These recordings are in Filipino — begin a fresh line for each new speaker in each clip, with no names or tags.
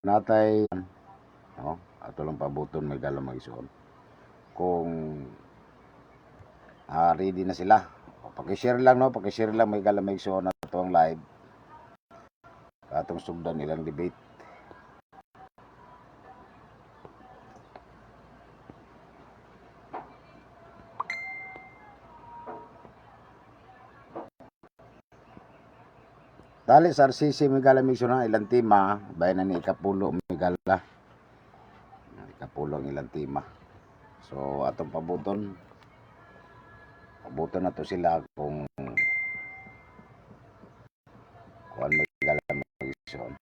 natay no ato lang pabuton may gala magisuon kung ready na sila. Paki-share lang no, paki-share lang may gala magisuon na ato ang live atong sugdan ilang debate. Dali sa RCC may gala magisuon na ilang tema bayan na ni ikapulo may gala ikapulo ang ilang tema. So atong pabuton na to sila kung kuan may gala magisuon.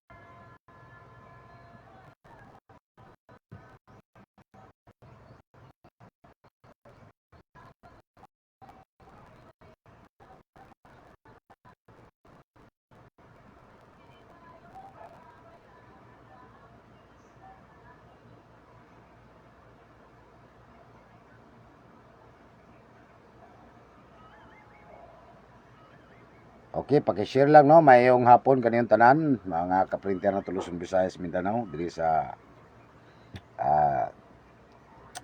Okay, paki-share lang no, mayong hapon kaniyong tanan, mga kaprinter na Luzon, Visayas, Mindanao, diri sa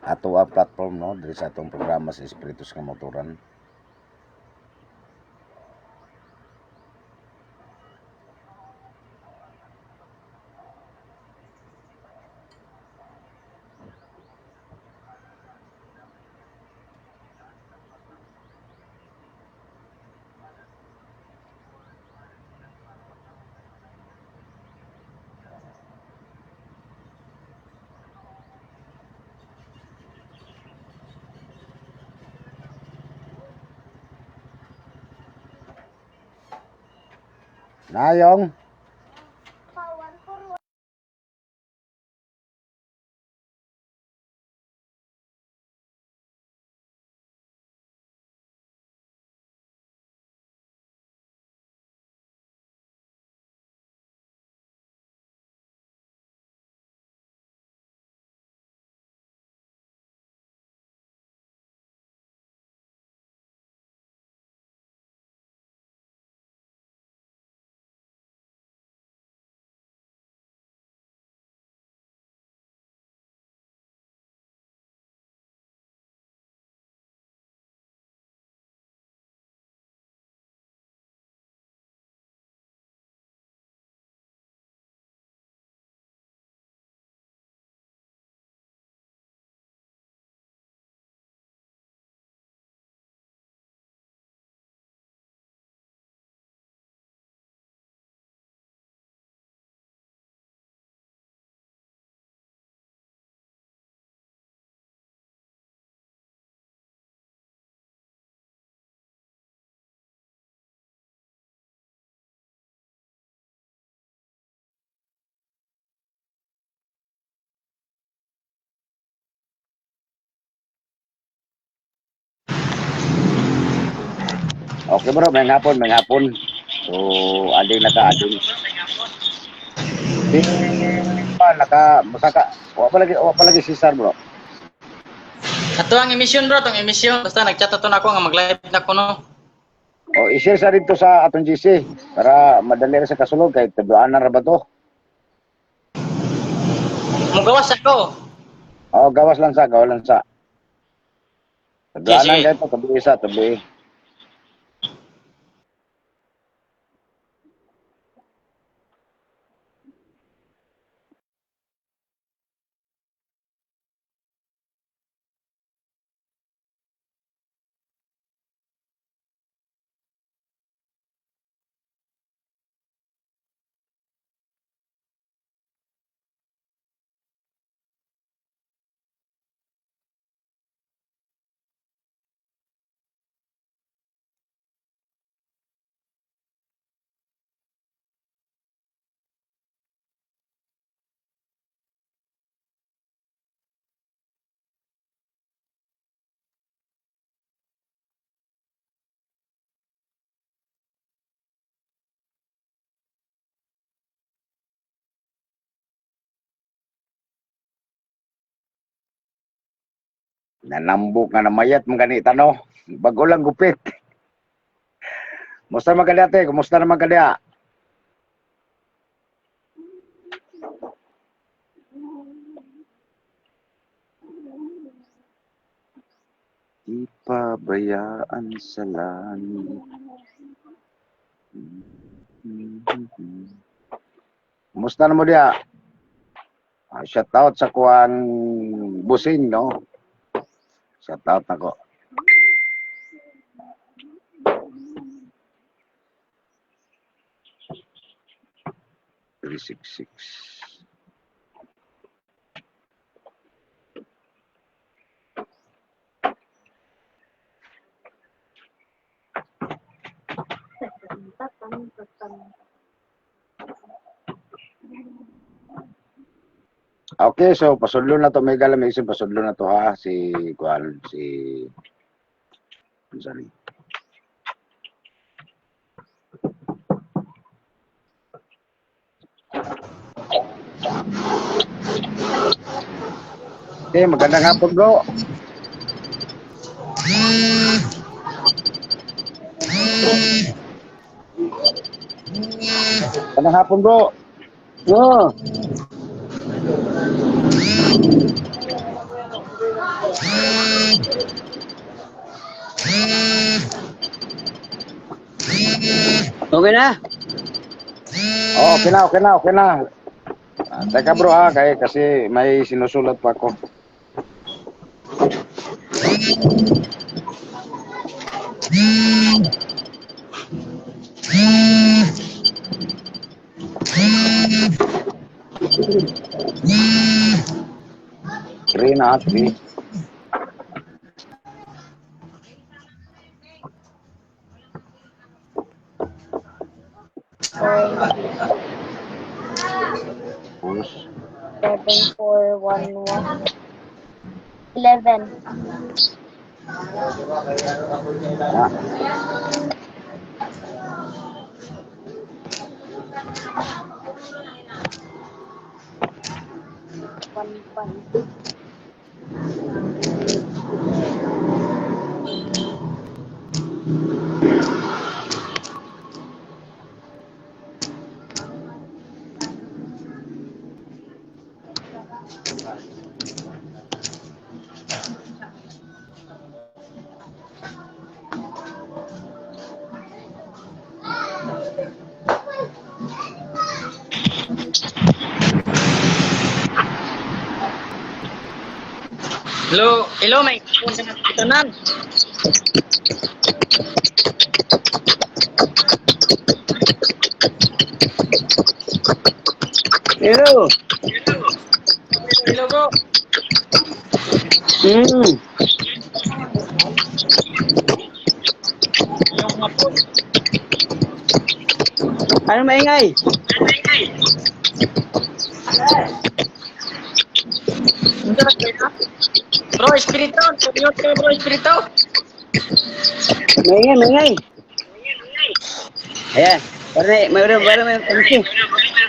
ato platform no, diri sa atong programa sa Espiritus nga Motoran. Nayong okay bro, may hapon. So, ading naka-ading. Di pa wa pa lagi si Sar bro.
Ato ang emission bro, tong emission. Basta nag-chat ato na ako nga mag-live na ko no.
O i-share sa dito sa atong GC para madali ra sa kasulog kay taduanan ra ba to.
Mugawas ako.
O gawas lang sa. Taduanan
Sige.
kay to tabi. Nanambok nga namayat mong ganita no. Bago lang gupit. Musta naman kaniya te? Kumusta naman kaniya? pabayaan sa langit. Kumusta na mo diya? Shout out sa kuang busing, no? Shout out ako. Three, 6, 6. Okay, so pasudlo na to, may galamig isip pasudlo na to ha, si kuan sorry. Okay, magandang hapon bro. Magandang hapon bro.
Oo. Okay na?
Oh, okay na, okay na, okay na. Teka bro ha, kasi may sinusulat pa ako. Three na, three. Push.
7411 11
Ah,
15
Hello, may punta na tanan.
Hello.
Hello bro. Yung hapon.
Ano maingay?
Bro, espiritu, kumiyot ka bro, espiritu.
Maingay. Ayan. Para may pansi.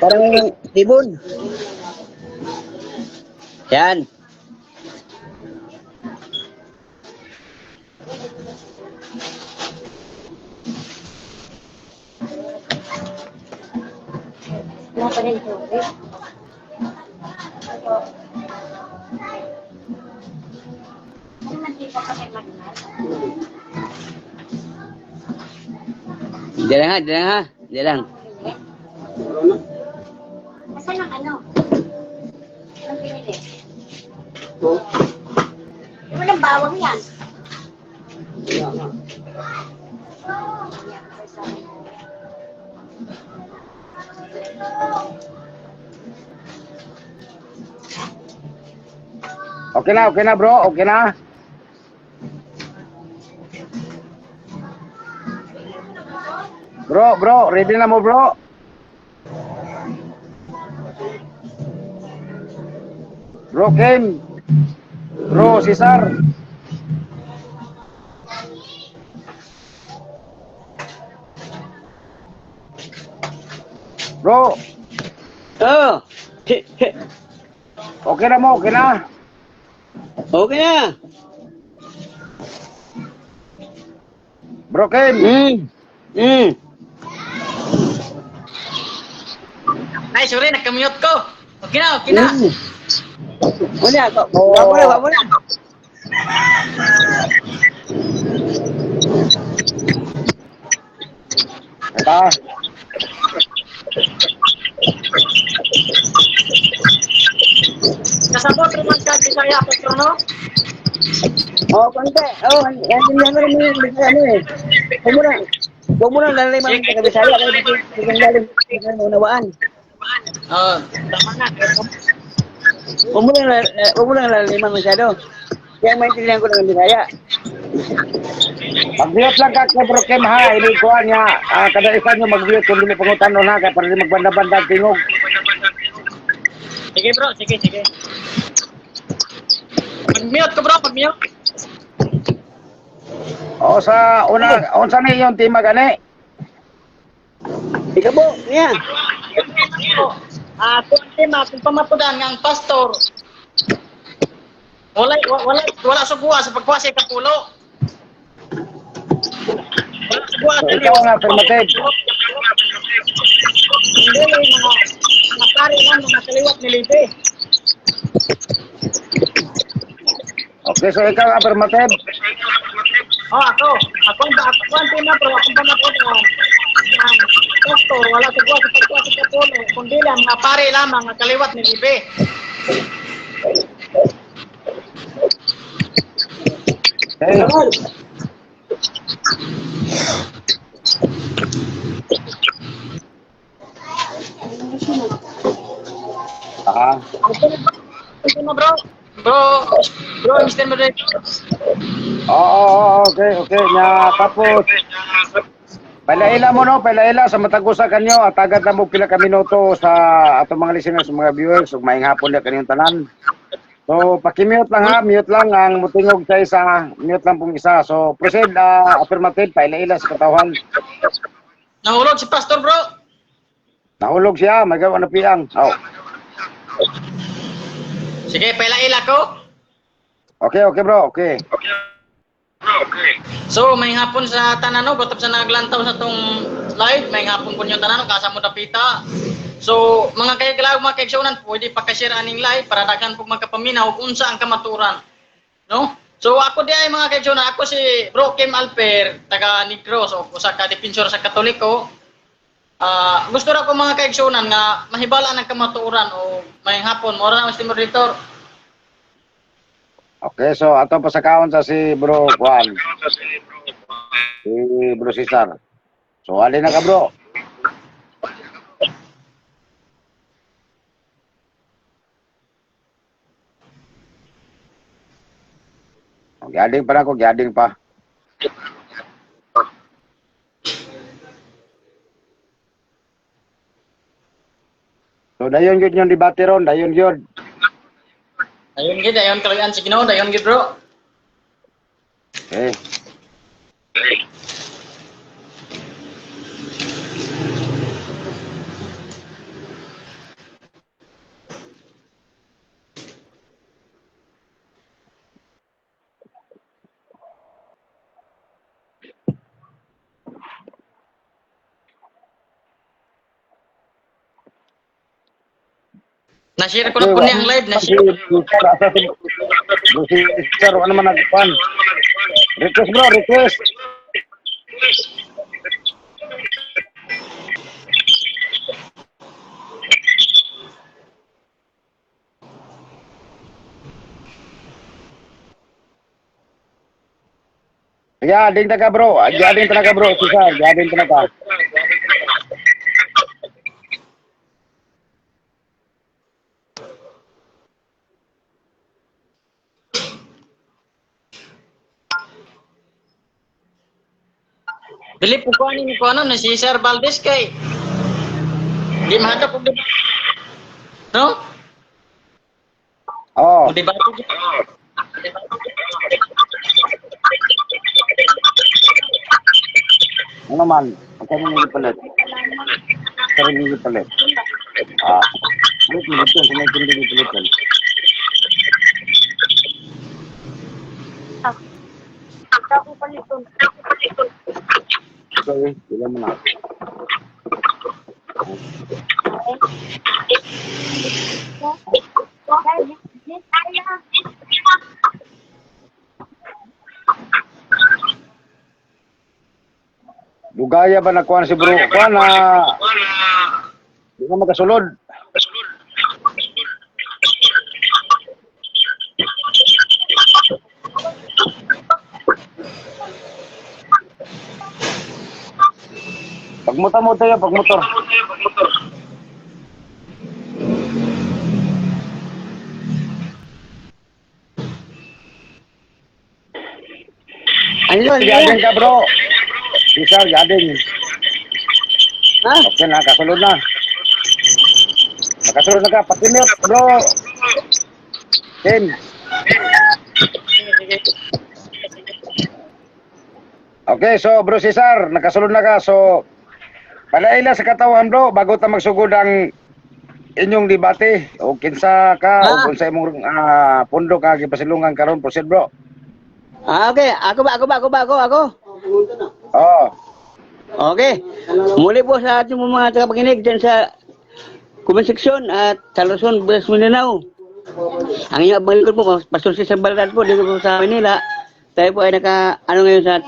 Para may tibon. Yan.
na pa rin tubig.
Diyan ha. Diyan lang.
Asan ang ano? Anong pinili? Walang bawang yan.
okay na bro, okay na. Bro, ready na mo bro? Bro Ken. Bro Cesar. Bro,
Oh.
okay na mo, okay na.
Okay na.
Bro Ken.
Ay, sorry, nagkamute ko. Okay na.
Wala. Wala.
Ito.
Kasabot naman ka Bisaya Patrono.
Oh, konti. Oh, yan din naman yung Bisaya mo eh. Huwag mo lang lalaman sa Bisaya kasi biglang lalim ng unawaan.
Oh, tama na.
Huwag mo lang lalaman masyado. Kaya maintindihan ko ng Bisaya.
Mag-mute lang ka kay Bro Kim ha. Hindi ko niya. Kada isa nyo mag-mute kung hindi pangutan nun ha. Kaya para di magbanda-banda tingog.
Sige bro, sige. Mag-mute ko bro, mag-mute.
O sa una, unsa ni yung tema gani?
Ikaw po, niya.
Kung tema, kung pamapudan ng pastor, wala subuha sa pagkuha sa kapulo. Wala subuha
So,
sa
ikaw ang affirmative.
Hindi mga pari lang, mga kaliwat ni Lipe.
Okay, so ikaw ang affirmative.
Ako ang tema bro, akong pamapudan ng pastor, wala subuha sa pagkuha sa kapulo. Kundi lang, mga pari lamang, mga kaliwat ni Lipe.
Okay.
Ito na bro, Mr. Moderator.
Okay. Nya tapos pailaila mo no, pailaila sa matag usa kanyo at agad na mo pila ka minuto sa atong mga listeners, mga viewers ug maayong hapon na kaninyong tanan. So paki-mute lang ha, mute lang ang mutingog sa isa, mute lang pong isa. So proceed, affirmative, pailaila sa katawhan.
Nahulog si pastor bro.
Nahulog siya, magawa na piyang. Oh.
Sige, pailaila ko.
Okay bro, okay.
So, may hapon sa tanano, batap sa naglantaw sa tong live, may hapon po yung tanano, kasamo tapita. So, mga kaigilaw, mga kaigsunan, pwede pakashare aning live para daghan po magkapaminaw kung unsa ang kamaturan. No? So, ako di ay mga kaigsunan, ako si Bro Kim Alper, taga Negros, o usa ka depinsor sa Katoliko. Gusto ra ko mga kaigsunan nga mahibala ng kamaturan o may hapon, mora na Mr. Moderator.
Okay, so atong pasakaon sa si Bro Juan. Si Bro Cesar. So, alin na ka bro? Gading pa na ako, gading pa. So, dayon yun yung debate ron, dayon yun.
Dayon kalayan si Ginoo, dayon gid bro.
Okay.
Na-share ko na po niya ang live, na-share.
Sir, ano man nagpan? Request bro, request. Gading talaga bro, gading talaga bro, Cesar, gading talaga.
Dili po ko ani ko ano na si Sir Valdez kay di mahadap og no?
Oh,
Debate.
ano man, magkano nang ipalit? Magkano nang ipalit? Wait, dito, kung may kundi ipalit.
Ako paliton.
Okay, ilan mo na. Lugaya ba nakuha si bro? Kuha na, di na makasulod. Pagmuta-muta yan, pagmotor.
Ano yun?
Gading ka bro. Cesar, gading.
Ha?
Okay na, kasulod na. Nakasulod na ka, pakimute bro. Tim. Okay, so bro Cesar, nakasulod na ka. So, palaila sa katawan bro, bago ta magsugod ang inyong debate. O kinsa ka, o kung sa imong pundo ka, gipasilungan karon proceed bro.
Okay. Ako.
Oh.
Okay. Muli po sa ating mga tagapakinig dyan sa comment section at sa Luzon, West Mindanao. Ang inyong abang po, Pastor Cesar Balad po, dito po sa Manila. Tayo po ay ngayon sa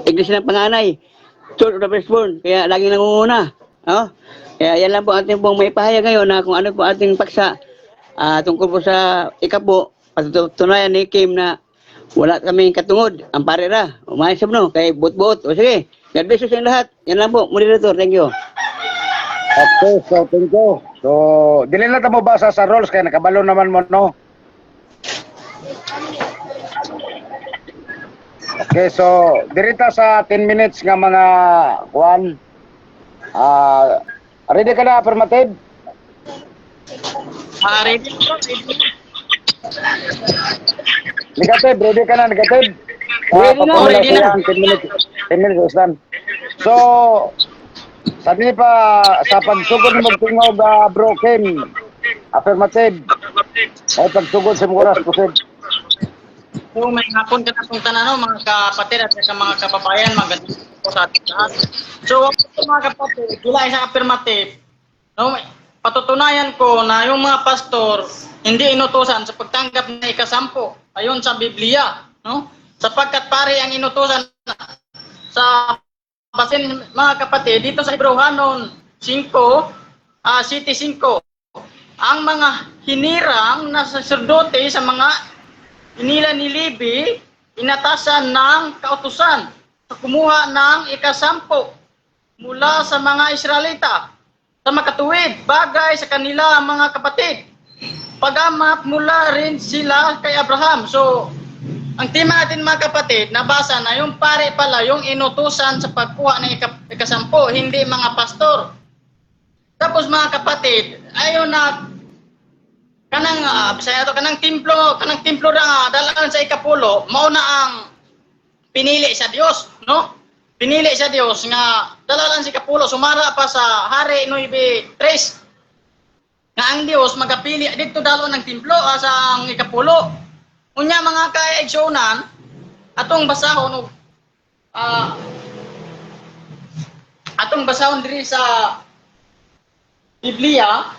Iglesia ng Panganay, Church of the Firstborn, kaya laging nangunguna. No? Kaya yan lang po ating pong may pahayag ngayon na kung ano po ating paksa tungkol po sa ikapo, patutunayan ni Kim na wala kaming katungod, ang parera. Umayos no, kay buot-buot. O sige, God bless you sa lahat. Yan lang po, moderator. Thank you.
Okay, so thank you. So, dili na ta mo basa sa rules kaya nakabalo naman mo no. Okay, so dirita sa 10 minutes nga mga kuan. Ready ka na affirmative?
Ready po, ready.
Negative, ready ka na negative?
Ready na,
ready na.
10 minutes. 10 minutes lang. So, sabi pa sa pagsugod mo tingog bro Kim. Affirmative. Ay pagsugod sa mga oras proceed.
So, may hapon ka na pong tanan, mga kapatid at saka mga kababayan, magandang po sa ating lahat. So, mga kapatid, wala isang affirmative. No, patutunayan ko na yung mga pastor hindi inutusan sa pagtanggap ng ikasampo ayon sa Biblia. No? Sapagkat pare ang inutusan sa basin, mga kapatid, dito sa Hebrehanon 5, City 5, ang mga hinirang na saserdote sa mga inila ni Levi, inatasan ng kautusan sa kumuha ng ikasampo mula sa mga Israelita sa makatuwid bagay sa kanila mga kapatid. Pagamat mula rin sila kay Abraham. So, ang tema natin mga kapatid, nabasa na yung pare pala yung inutusan sa pagkuha ng ikasampo, hindi mga pastor. Tapos mga kapatid, ayon na kanang templo ra dalan sa ikapulo mao na ang pinili sa Dios, no? Pinili sa Dios nga dalalan sa ikapulo sumara pa sa Hari 9:3 nga ang Dios magapili didto dalon ng templo sa ang ikapulo. Unya mga kaigsunan atong basahon atong basahon diri sa Biblia.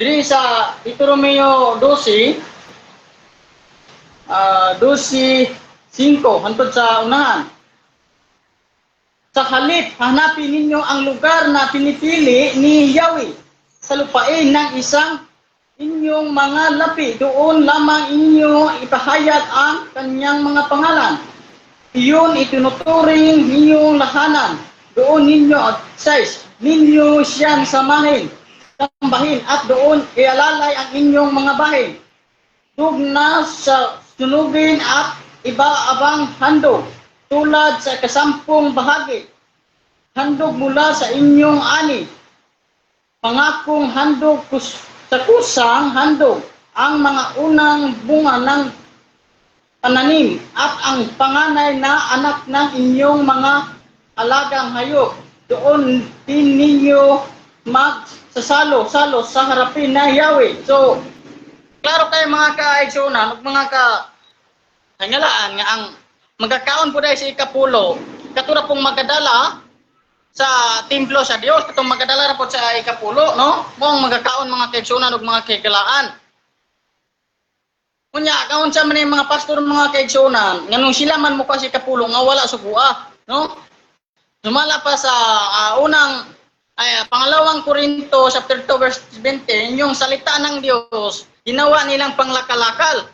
Diri sa Deuteronomio 12, 12:5 hangtod sa unahan. Sa halip, hanapin ninyo ang lugar na pinipili ni Yahweh sa lupain ng isang inyong mga lapi. Doon lamang inyo ipahayag ang kanyang mga pangalan. Iyon itinuturing ninyong lahanan. Doon ninyo, 6, ninyo siyang samahin. Bahin at doon ialalay ang inyong mga bahin. Tugna sa sunugin at iba-abang handog tulad sa kasampung bahagi. Handog mula sa inyong ani. Pangakong handog sa kusang handog. Ang mga unang bunga ng pananim at ang panganay na anak ng inyong mga alagang hayop. Doon din ninyo salo sa harapin na Yahweh. So, klaro kayo mga kaigsunan ug mga kahangalaan nga ang magkakaon po dahil sa ikapulo, katura pong magadala sa templo sa Dios, katong magadala ra po sa ikapulo, no? Mo ang magkakaon mga kaigsunan ug mga kahigalaan. Kunya, kaon sa man mga pastor mga kaigsunan, nganong sila man mo kasi ikapulo nga wala sugua, no? Sumala pa sa pangalawang Korinto chapter 2 verse 20, yung salita ng Diyos, ginawa nilang panglakal-lakal.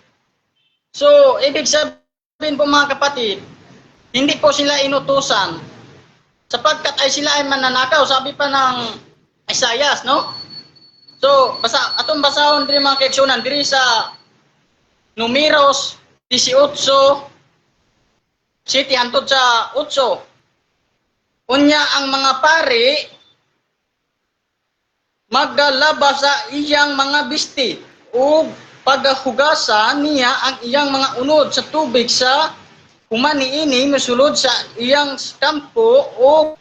So, ibig sabihin po mga kapatid, hindi po sila inutusan sapagkat ay sila ay mananakaw, sabi pa ng Isaiah, no? So, atong basahon diri mga kaigsunan diri sa Numeros 18 7 hangtod sa 8. Unya ang mga pari maglalabas sa iyang mga bisti o paghugasan niya ang iyang mga unod sa tubig sa humaniini masulod sa iyang kampo o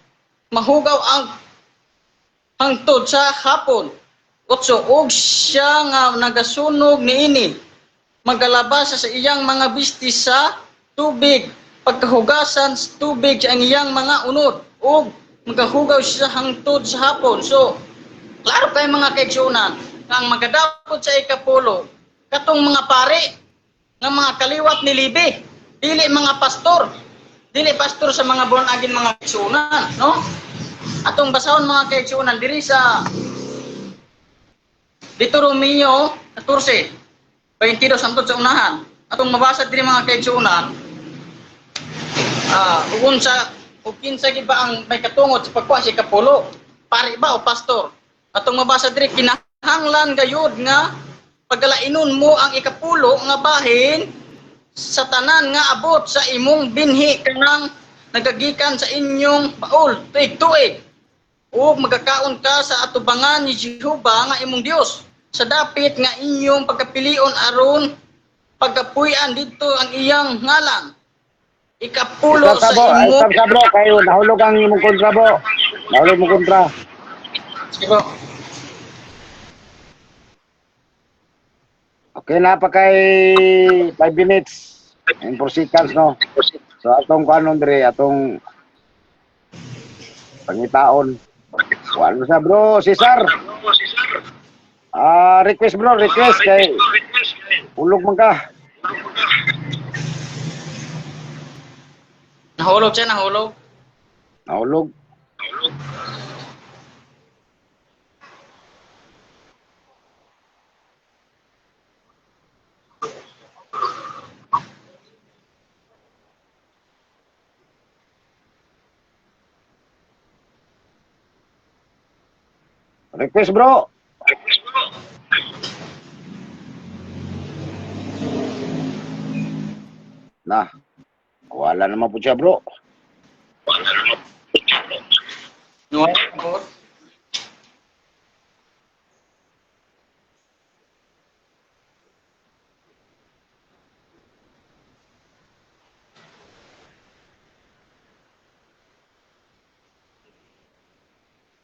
mahugaw ang hangtod sa hapon. 8. Og siya nga nagasunog niini magalabas sa iyang mga bisti sa tubig pagkahugasan sa tubig sa iyang mga unod o magahugaw siya hangtod sa hapon. So, klaro kay mga kaigsunan ang magadapod sa ikapulo katong mga pari nga mga kaliwat ni Libi, dili mga pastor, dili pastor sa mga born again mga kaigsunan, no? Atong basahon mga kaigsunan diri sa Deuteronomio 14 22 hangtod sa unahan. Atong mabasa diri mga kaigsunan, ugon sa kinsa gid ba ang may katungod sa pagkuha sa ikapulo, pari ba o pastor? Atong mabasa diri, kinahanglan gayud nga paggalainon mo ang ikapulo nga bahin sa tanan nga abot sa imong binhi kanang nagagikan sa inyong paul tuig-tuig, ug magakaon ka sa atubangan ni Jehova nga imong Dios sa dapit nga inyong pagkapilion aron pagkapuy-an didto ang iyang ngalan. Ikapulo sa imo.
Stop bro, kayo nahulog ang imong kontra bro. Nahulog mo kontra.
Sige bro.
Okay na pa kay 5 minutes. And 4 seconds no. So atong kanon dire, atong pangitaon. Wala sa bro, Cesar. Request bro, request kay ulog man ka.
Nahulog siya, nahulog.
Nahulog. Request bro. Nah, wala naman po siya bro.
No.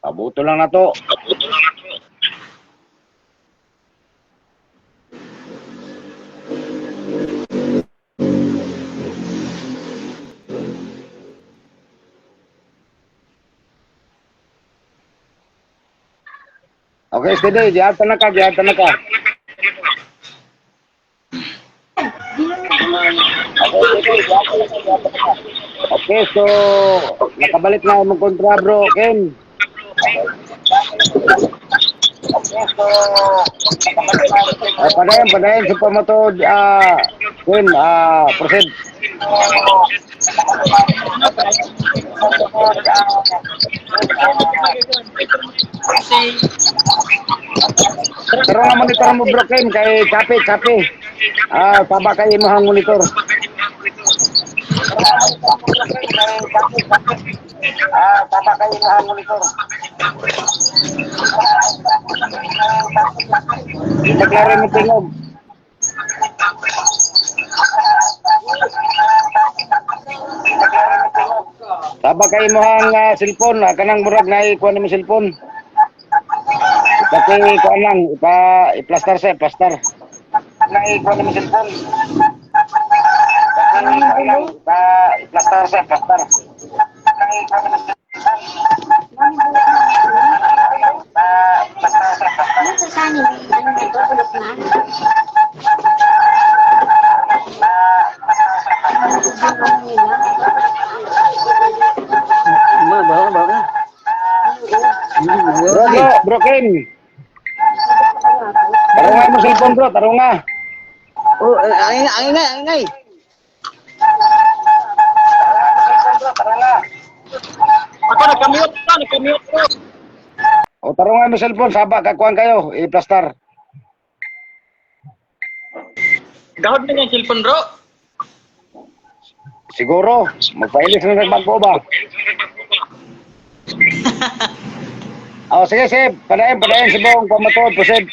Pabuto lang na to. Okay, steady. Diyan na ka, diyan na ka. Okay, so nakabalik na yung kontra bro, Ken. Padayon, super mo to, Ken, proceed. Pero nga monitor mo bro, Ken, kay kape. Taba kayo mo ang monitor. Taba kayo mo ang monitor. Itaklaro mo tingog. Taba kayo mo ang cellphone, kanang murag na ikuha naman cellphone. Tapi kuha lang, i-plaster sa, plaster. Nang ikuha naman cellphone. Tapi kuha lang, i-plaster sa, plaster. Nang ikuha naman cellphone.
Ano sa sanin? Ano nagpapulot na?
akin. Tarungan mo cellphone bro, tarungan.
Oh, angay.
Ako nagkamute bro.
O tarungan mo cellphone, saba kakuan kayo, i-plastar.
Gahod na yung cellphone bro.
Siguro, magpailis na nagbago ba? Sige, padayon si Bong, pamatod, proceed.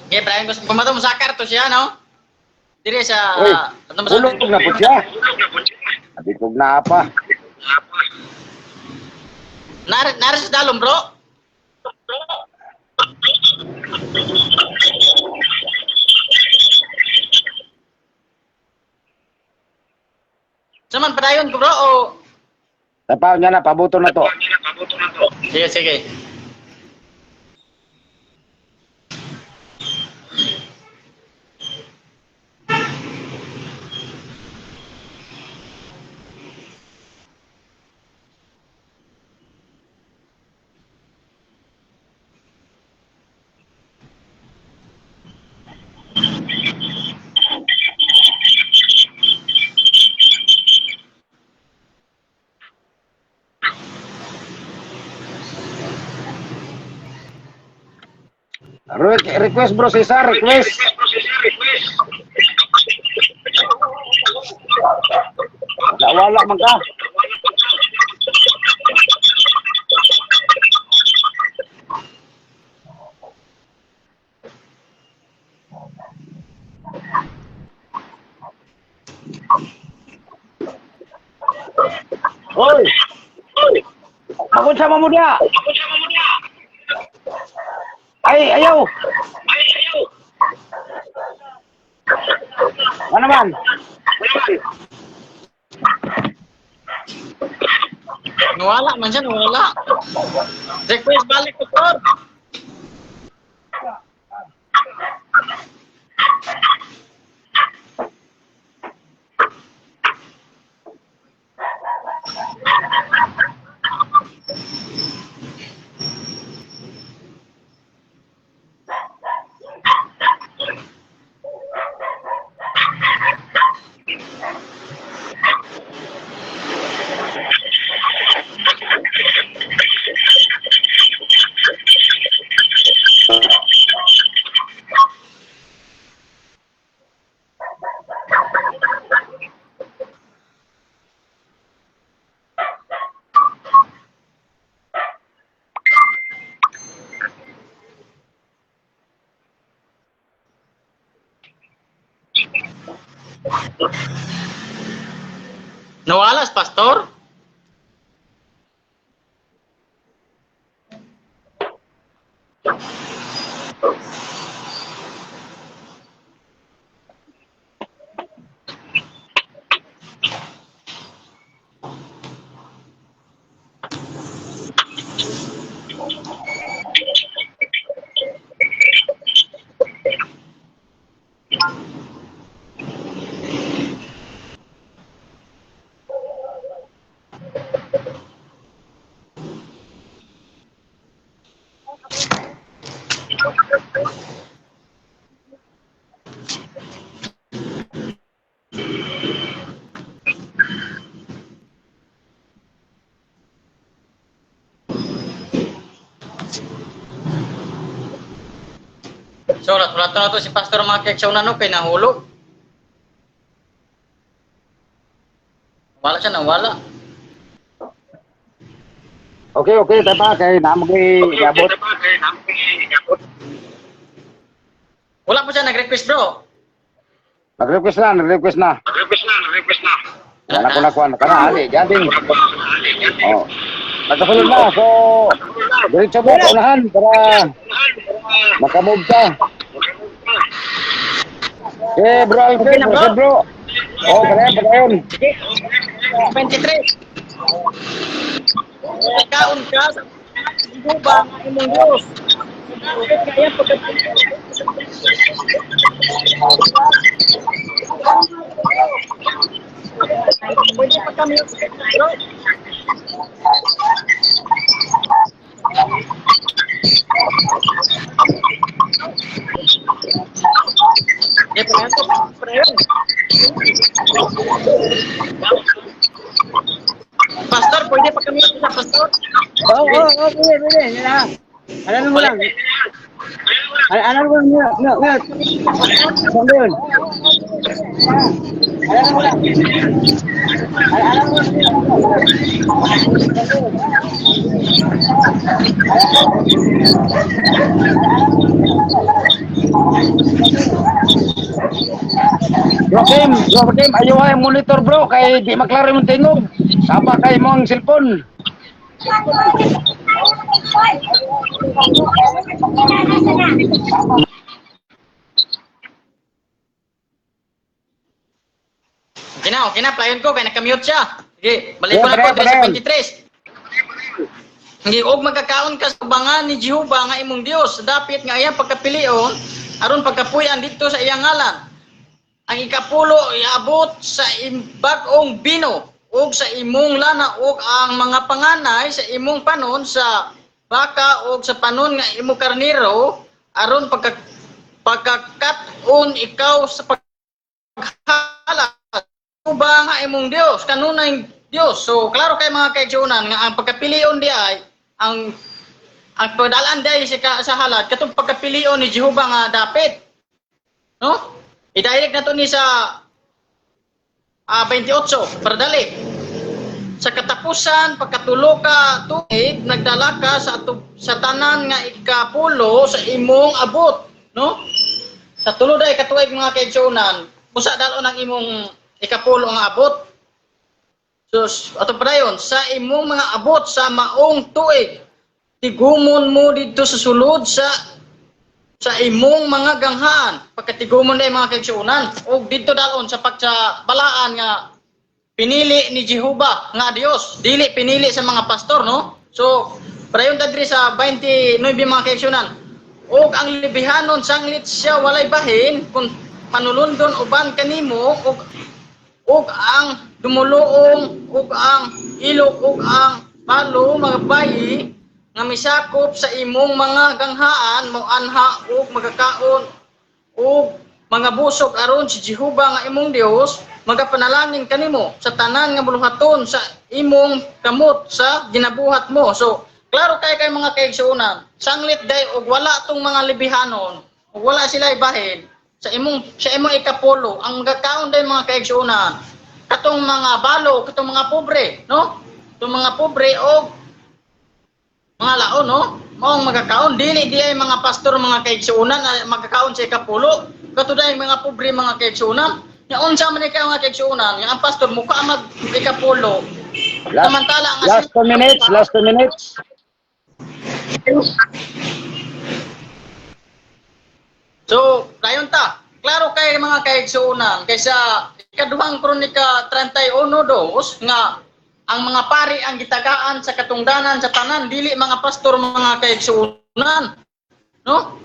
Okay, Brian, gusto pumato mo sakar to siya, no? Diri sa...
Uy,
ano ba sa-
ulog na po siya. Abitog na apa.
Nari sa dalom, bro. Saman, padayon ko, bro, o...
Tapaw niya na, pabuto na to.
Sige.
Request bro, Cesar, request. Wala man ka. Hoy! Magunsa mo dia. Ayaw! Ano naman?
Nawala man siya, nawala. Request balik ko, bro. Nawalas, pastor? So, natulat na to si Pastor Makek sa unano kay nahulog. Wala siya, nawala.
Okay, tapa kay namo kay gabot.
Wala po siya nag-request, bro.
Nag-request na. Wala ko na kuan kana ali, jading. Oh. Nakasulod na. So, diretso mo unahan para makamove ka. Bro,
Okay na, bro.
bro. Oh, padayon.
Sige. 23. Kaon ka sa guba ng imong Diyos. Kaya pwede pa kami, bro. Ya, padayon. Pastor, pwede pa kami sa pastor?
Pwede. Yan na. Ano mo lang? Ano mo lang? Mute. Saan ba yun? Ano mo lang? Ano mo
Bro Kim, ayaw ay monitor bro, kay di maklaro yung tingog. Sapa kay mo ang cellphone.
Okay na, playon ko, kaya nakamute siya. Sige, balik ko na po,
Pre.
23. Hindi, og magkakaon ka sa bangan ni Jehovah nga imong Dios. Dapit nga iyang pagkapilion, aron pagkapuyan dito sa iyang ngalan. Ang ikapulo, iabot sa bag-ong bino, og sa imong lana, og ang mga panganay sa imong panon sa baka, og sa panon nga imong karniro, aron pagkakat-on ikaw sa paghala. Ba nga imong Dios, kanunay Dios. So, klaro kay mga kaigsunan nga ang pagkapilion di ay ang pagdalaan di ay sa halad katong pagkapilion ni Jehovah nga dapit. No? I-direct na to ni sa 28 pardali. Sa katapusan pagkatulo ka tuig nagdala ka sa tanan nga ikapulo sa imong abot, no? Sa tulo day katuig mga kaigsunan, usa dalon ang imong ikapulo nga abot. So, ato pa dayon, sa imong mga abot sa maong tuig, tigumon mo dito sa sulod sa imong mga ganghaan. Pagkatigumon na mga kaigsunan, o dito dalon sa balaan nga pinili ni Jehovah nga Dios, dili pinili sa mga pastor, no? So, padayon dadri sa 29 mga kaigsunan, og ang libihanon sanglit siya walay bahin kung panulundon uban kanimo ug ang dumuluong ug ang ilok ug ang balo mga bayi nga misakop sa imong mga ganghaan mo anha ug magakaon ug mga busog aron si Jehovah nga imong Dios magapanalangin kanimo sa tanan nga buluhaton sa imong kamot sa ginabuhat mo. So klaro kay mga kaigsuonan, sanglit day ug wala tong mga libihanon ug wala sila ibahin sa imong ikapulo ang magakaon day mga kaigsuonan katong mga balo, katong mga pobre, no? Katong mga pobre o mga laon, no? Maong magakaon, dili di ay mga pastor, mga kaigsuonan na magkakaon sa ikapulo. Kato day mga pobre, mga kaigsuonan. Nga unsa man ikaw mga kaigsuonan, nga ang pastor mukha mag ikapulo. Samantala ang
Last 2 minutes.
So, dayon ta. Klaro kay mga kaigsuonan kaysa ikaduhang kronika 31:2 nga ang mga pari ang gitagaan sa katungdanan sa tanan dili mga pastor mga kaigsuonan, no?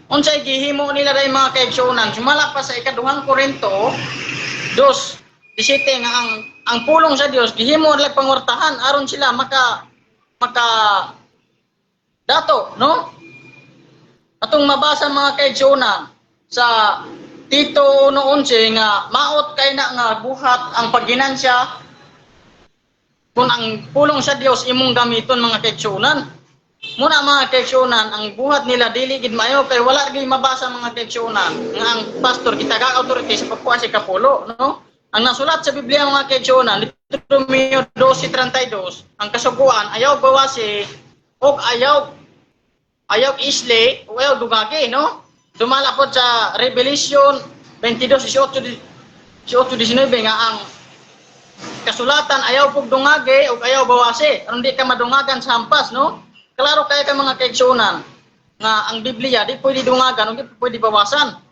Unsay gihimo nila day mga kaigsuonan sumala pa sa ikaduhang Korinto 2:17 nga ang pulong sa Dios gihimo nila pangortahan aron sila maka dato, no? Atong mabasa mga kaigsuonan sa Tito 1:11 nga maot kay na nga buhat ang pagginansya kung ang pulong sa Dios imong gamiton mga kaigsuonan. Muna mga kaigsuonan ang buhat nila dili gid maayo kay wala gyud mabasa mga kaigsuonan nga ang pastor gitaga authority sa pagkuha sa kapulo, no? Ang nasulat sa Biblia mga kaigsuonan Deuteronomio 12:32 ang kasuguan ayaw bawasi og ayaw isle o ayaw dugagi, no? Dumala po sa Revelation 22:18-19 nga ang kasulatan ayaw pug dungagi o ayaw bawasi. Aron di ka madungagan sa hampas, no? Klaro kay ka mga kaigsuonan nga ang Biblia di pwede dungagan o di pwede bawasan.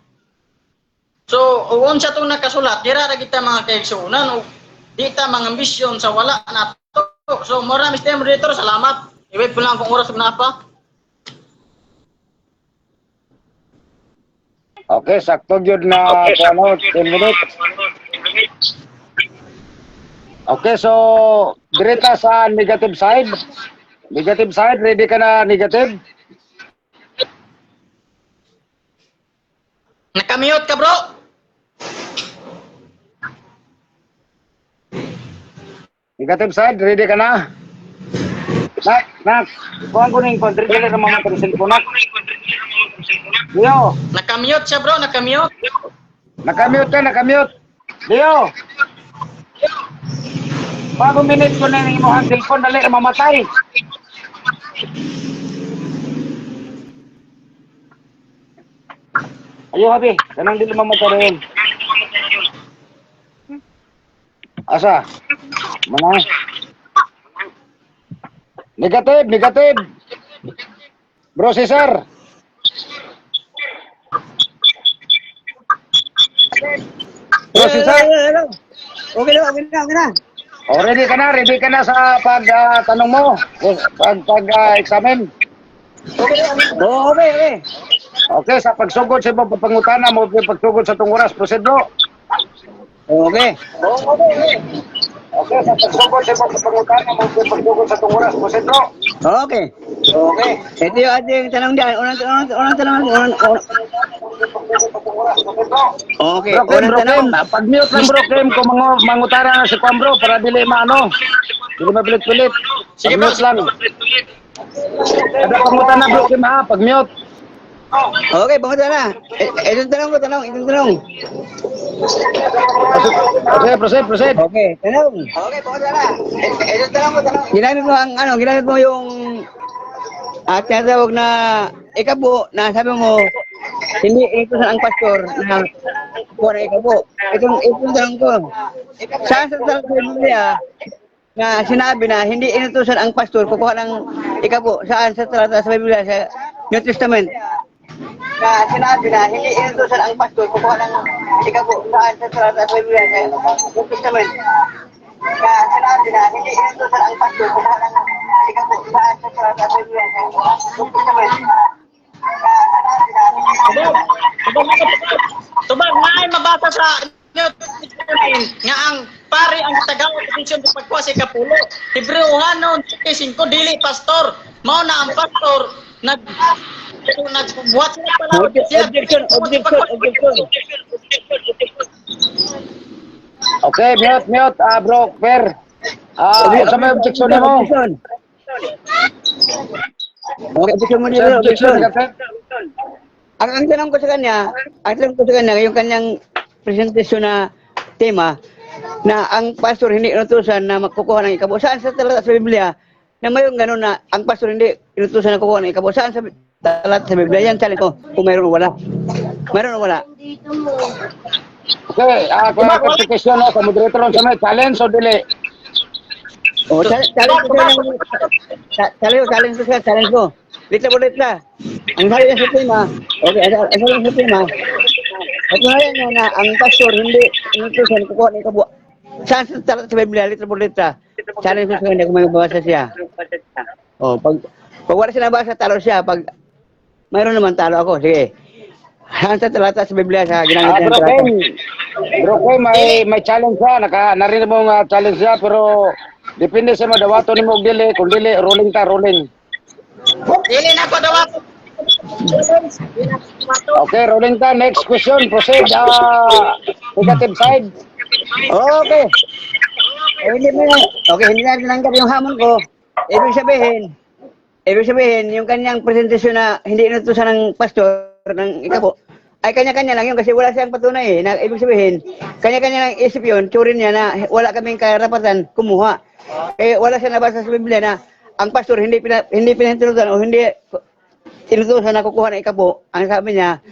So, unsa tong nakasulat, dira ra kita mga kaigsuonan o di ta mga ambisyon sa wala nato. So, maraming Mr. Moderator, salamat. I-wait po lang akong oras na pa.
Okay, sakto gyud na 10 minutes. Okay, so direta sa negative side. Negative side, ready ka na negative?
Nakamute ka, bro.
Negative side, ready ka na? Nak, kuhaan ko ng country dealer ng mga cellphone nak. Leo,
Nakamute siya, bro. Nakamute.
nakamute ka, nakamute. Leo, bago minute ko na yung imong cellphone, dali na mamatay. Ayo, habi, kanang dili mamatay rin. Asa? Mana? Negative, negative. Bro Cesar. Bro Cesar.
Okay na, okay na, okay na.
Oh, ready ka na sa tanong mo, examen.
Oo, okay, okay.
Okay, sa pagsugod sa ibang pangutana mo, pagsugod sa tong oras, proceed bro.
Okay.
Okay, sa pagsugod sa ibang pangutana mo, pagsugod sa tong oras, proceed bro.
Okay. Okay. Ito yung ating tanong dyan. Unang tanong. Okay.
Bro Kim,
Unang tanong.
pag-mute lang bro Kim, kung mangutana na si Kwan bro, para dili maano, dili mapilit-pilit.
Sige, bro.
Pag-mute lang. Ada pangutana bro Kim ha, pag-mute.
Okay, pumunta na. Itong tanong.
Okay, proceed.
Okay, tanong. Okay, pumunta na. Itong tanong. Ginamit mo yung tinatawag na ikabo na sabi mo, hindi ito ang pastor na kuha na ikabo. Itong tanong ko. Saan sa Biblia na sinabi na hindi inutusan ang pastor kukuha ng ikabo? Saan sa talata sa Biblia sa New Testament? Na sinabi na hindi inutusan ang pastor kukuha ng ikabo. Saan sa talata sa Biblia sa New Testament? Na sinabi na hindi inutusan ang pastor kukuha ng ikabo. Saan sa talata sa Biblia sa New Testament?
Tubag na ay mabasa sa New Testament nga ang pare ang tagawag posisyon sa pagkuha sa ikapulo. Hebreo 5 dili pastor. Mao na ang pastor nagbuhat sila pala.
Objection.
Okay, mute, bro, Per. Sa may objection mo.
Okay, objection mo
Sa
dito.
objection,
Objection.
Kapten.
Ang tanong ko sa kanya, yung kanyang presentasyon na tema, na ang pastor hindi inutusan na magkukuha ng ikabo. Saan sa talata sa Biblia na mayroong gano'n na ang pastor hindi inutusan na kukuha ng ikabo? Saan sa talata sa Biblia? Yan, challenge ko. Kung mayroon o wala. Mayroon o wala.
Dito mo.
Okay, kung clarification sa moderator sa may challenge o dili.
O, challenge ko. Litla. Ang sabi niya sa tema, okay, ang sabi niya sa tema, at ngayon niya na ang pastor hindi inutusan kukuha ng ikabo. Saan sa talata sa Biblia, litla. Challenge ko sa kanya kung may mabasa siya. O, pag wala siya nabasa, talo siya. Pag mayroon naman, talo ako. Sige. Saan sa talata sa Biblia sa ginamit niya ng talata?
Bro Kim, may challenge siya. Narinig mo nga challenge siya, pero depende sa madawato ni mo dili. Kung dili, rolling.
Dili na ko daw.
Okay, rolling ta. Next question. Proceed. Negative side.
Okay. Hindi na tinanggap yung hamon ko. Ibig sabihin, yung kanyang presentasyon na hindi inutusan ng pastor ng ikabo, ay kanya-kanya lang yun kasi wala siyang patunay na ibig sabihin, kanya-kanya lang isip yun, turin niya na wala kaming karapatan kumuha. Wala siya nabasa sa Biblia na ang pastor hindi pinatutusan o hindi inutusan na kukuha ng ikabo. Ang sabi niya,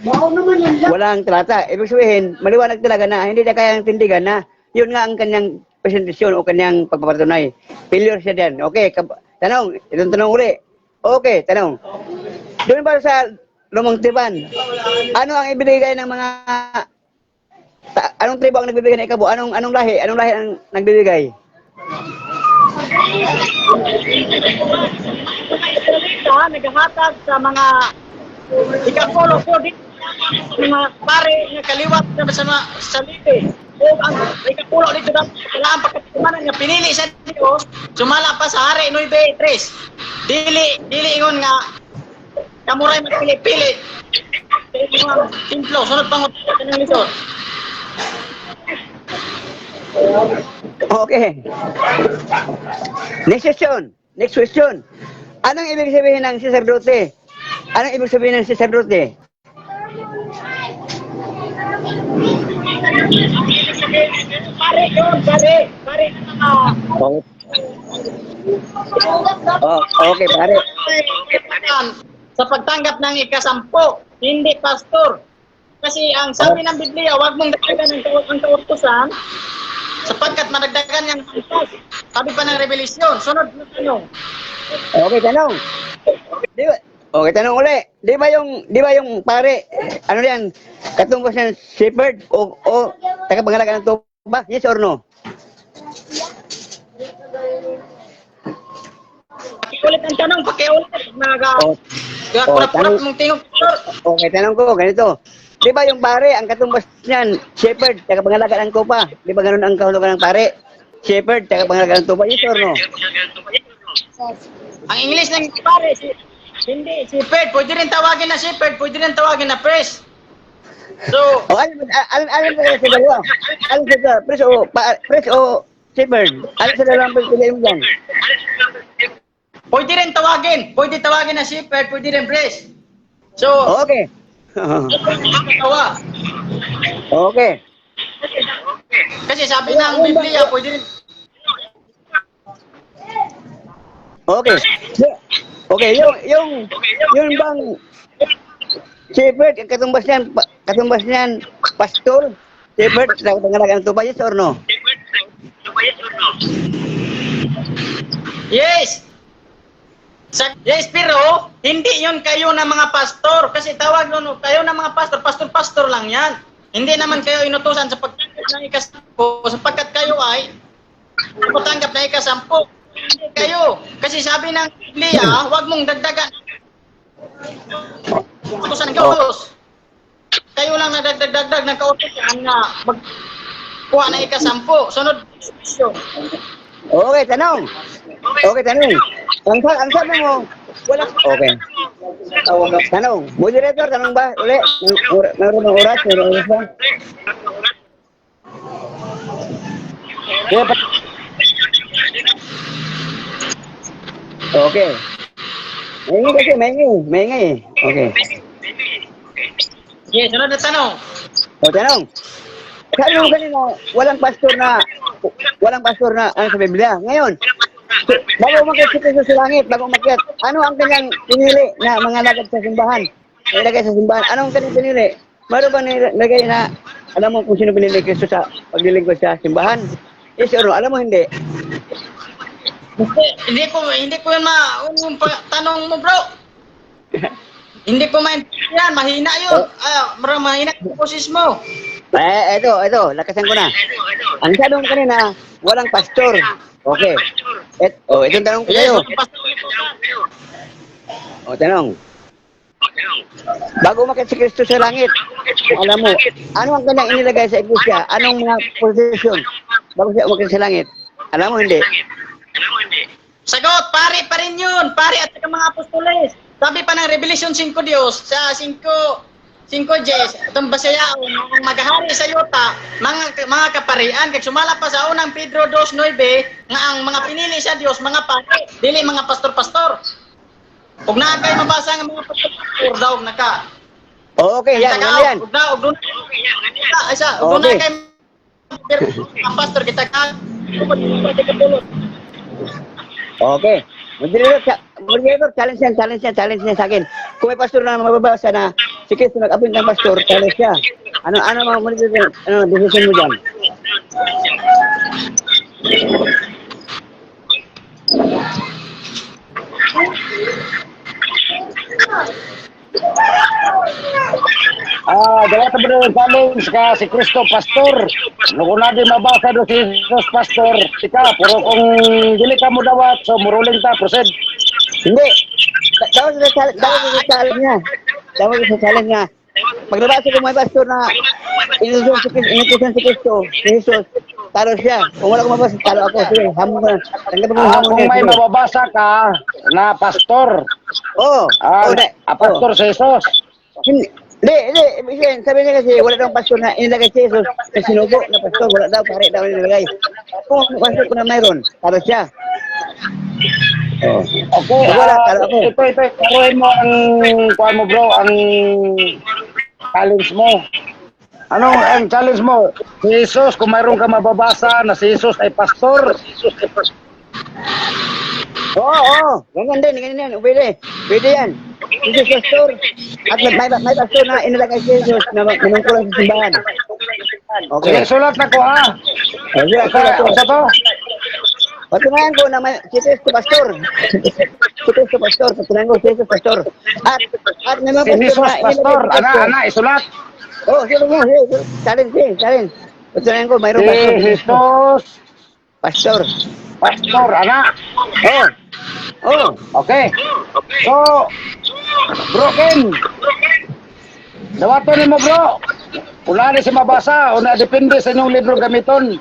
walang talata. Ibig sabihin, maliwanag talaga na hindi na kayang tindigan na yun nga ang kanyang presentasyon o kanyang pagpapatunay. Failure siya din. Okay, tanong. Itong tanong uli. Okay, tanong. Doon ba sa lumang triban, ano ang ibinigay ng mga anong tribo ang nagbibigay ng ikabo? Anong lahi? Anong lahi ang nagbibigay?
Naghahatag sa mga ikapulo po dito mga pare nga kaliwat na sa libe. O ang ikapulo dito na kailangan pagkatimanan nga pinili sa dito sumala pa sa hari 9-3. Dili ingon nga kamuray magpili-pili. mga templo, sunod pang ng lisod.
Okay. Next question. Next question. Anong ibig sabihin ng sacerdote? Anong ibig sabihin ng sacerdote?
Pare na
Oh, okay, pare.
sa pagtanggap ng ikasampo, hindi pastor. Kasi ang sabi ng Biblia, huwag mong dagdagan ang kautusan sapagkat madagdagan niyang antas. Sabi pa ng Revelasyon, sunod na tanong.
Okay, tanong. Di ba? Okay, tanong uli. Di ba yung pare, ano yan, katumbas ng shepherd o tagapangalaga ng tupa? Yes or no?
Pakiulit ang tanong, pakiulit.
Oh,
Kurap-kurap mong tingog.
Okay, tanong ko, ganito. Di ba yung pare, ang katumbas niyan, shepherd, tagapangalaga ng tupa? Di ba ganun ang kahulugan ng pare? Shepherd, tagapangalaga ng tupa? Yes or no?
Ang English ng pare, hindi, shepherd. Pwede rin tawagin na shepherd, pwede rin tawagin na priest. So,
O, alin ba sa dalawa? Alin sa dalawa? Priest o shepherd? Alin sa dalawa ang pagpiliin mo dyan?
pwede rin tawagin. Pwede tawagin na shepherd, pwede rin priest. So,
Okay.
tawa.
Okay.
Kasi sabi ng Biblia, pwede rin.
Okay. Okay, yung bang shepherd, ang katumbas niyan, pastor, shepherd, tagapangalaga ng tupa, yes or no?
Yes! Yes, pero hindi yun kayo na mga pastor. Kasi tawag nun, kayo na mga pastor, pastor lang yan. Hindi naman kayo inutusan sa pagtanggap ng ikasampo sapagkat kayo ay patanggap na ikasampo. Hindi kayo. Kasi sabi ng Biblia, huwag mong dagdagan. Utusan ng Diyos. Kayo lang nagdagdag ng kautusan na magkuha na ikasampo. Sunod.
Okay, tanong. Ang sabi mo, wala. Okay. Tanong. Moderator, tanong ba? Uli. Meron ng oras? Ba? Okay. Maingay. Okay.
Yes, sunod na tanong.
O, tanong. Sabi mo kanina, walang pastor na ano sa Biblia. Ngayon, bago umakyat si Kristo sa langit, ano ang kanyang pinili na mga lagad sa simbahan? Nilagay sa simbahan. Anong kanyang pinili? Meron ba nilagay na, alam mo kung sino pinili ni Kristo sa paglilingkod sa simbahan? Yes or no? Alam mo hindi?
Hindi ko yun tanong mo, bro. Hindi ko maintindihan. Mahina yun. Mahina yung boses mo.
Ito, lakasan ko na. Ang sabi mo kanina, walang pastor. Okay. Itong tanong ko sa'yo. O, tanong. Bago umakyat si Kristo sa langit, alam mo, ano ang kanyang inilagay sa iglesia? Anong mga posisyon bago siya umakyat sa langit? Alam mo, hindi?
Sagot, pare pa rin yun. Pare at saka mga apostoles. Sabi pa ng Revelation 5 Diyos, sa 5:10, itong basayaon, ang maghahari sa yuta, mga kaparian, kag sumala pa sa unang Pedro 2:9, nga ang mga pinili sa Diyos, mga pare, dili mga pastor-pastor. Ug naa kay mabasa nga mga pastor daw naka.
Okay, yan yan.
Ug doon. Isa, ug na kay pastor kita ka.
Okay. Moderator, challenge niya sa akin. Kung may pastor na mababasa na si Kristo nag-appoint ng pastor, challenge siya. Ano mga moderator, decision mo dyan?
Dala ta bro challenge ka si Kristo pastor. Kung na di mabasa do si Jesus pastor, ika puro kung dili ka mo dawat so muruling ta proceed.
Hindi. Dapat sa challenge niya. Pag nabasa ko may pastor na inutusan si Kristo, si Jesus, talo siya. Kung wala ko mabasa, talo ako. Sige, hamon ko na.
Kung may mababasa ka na pastor.
Oo.
Pastor si Jesus.
Hindi, ibig sabihin, sabi niya kasi, wala daw pastor na inilagay si Jesus na sinugo na pastor, wala daw, pare daw inilagay. Kung pastor ko na mayroon, para siya. Oh.
Okay,
Wala, talo ako.
ito, karuhin mo ang, kuhan mo bro, ang challenge mo. Anong ang challenge mo? Si Jesus, kung mayroon ka mababasa na si Jesus ay pastor.
Oo, ganyan din, pwede. Pwede yan. Jesus pastor, at may pastor na inilagay si Jesus na manungkulan sa simbahan.
Okay,
Okay.
sulat na ko ha. Sa to?
Patunayan ko na may si Cristo pastor. Si Cristo pastor, patunayan ko si Jesus pastor. At may mga
Si Jesus
na
pastor.
inilagay si
Ana, isulat.
Oh, sino mo? Salin. Patunayan ko mayroong pastor.
Si Jesus
Pastor.
pastor, ana.
Oh.
Okay. So, bro Ken, dawato ni mo bro. Una ni si mabasa, una depende sa inyong libro gamiton.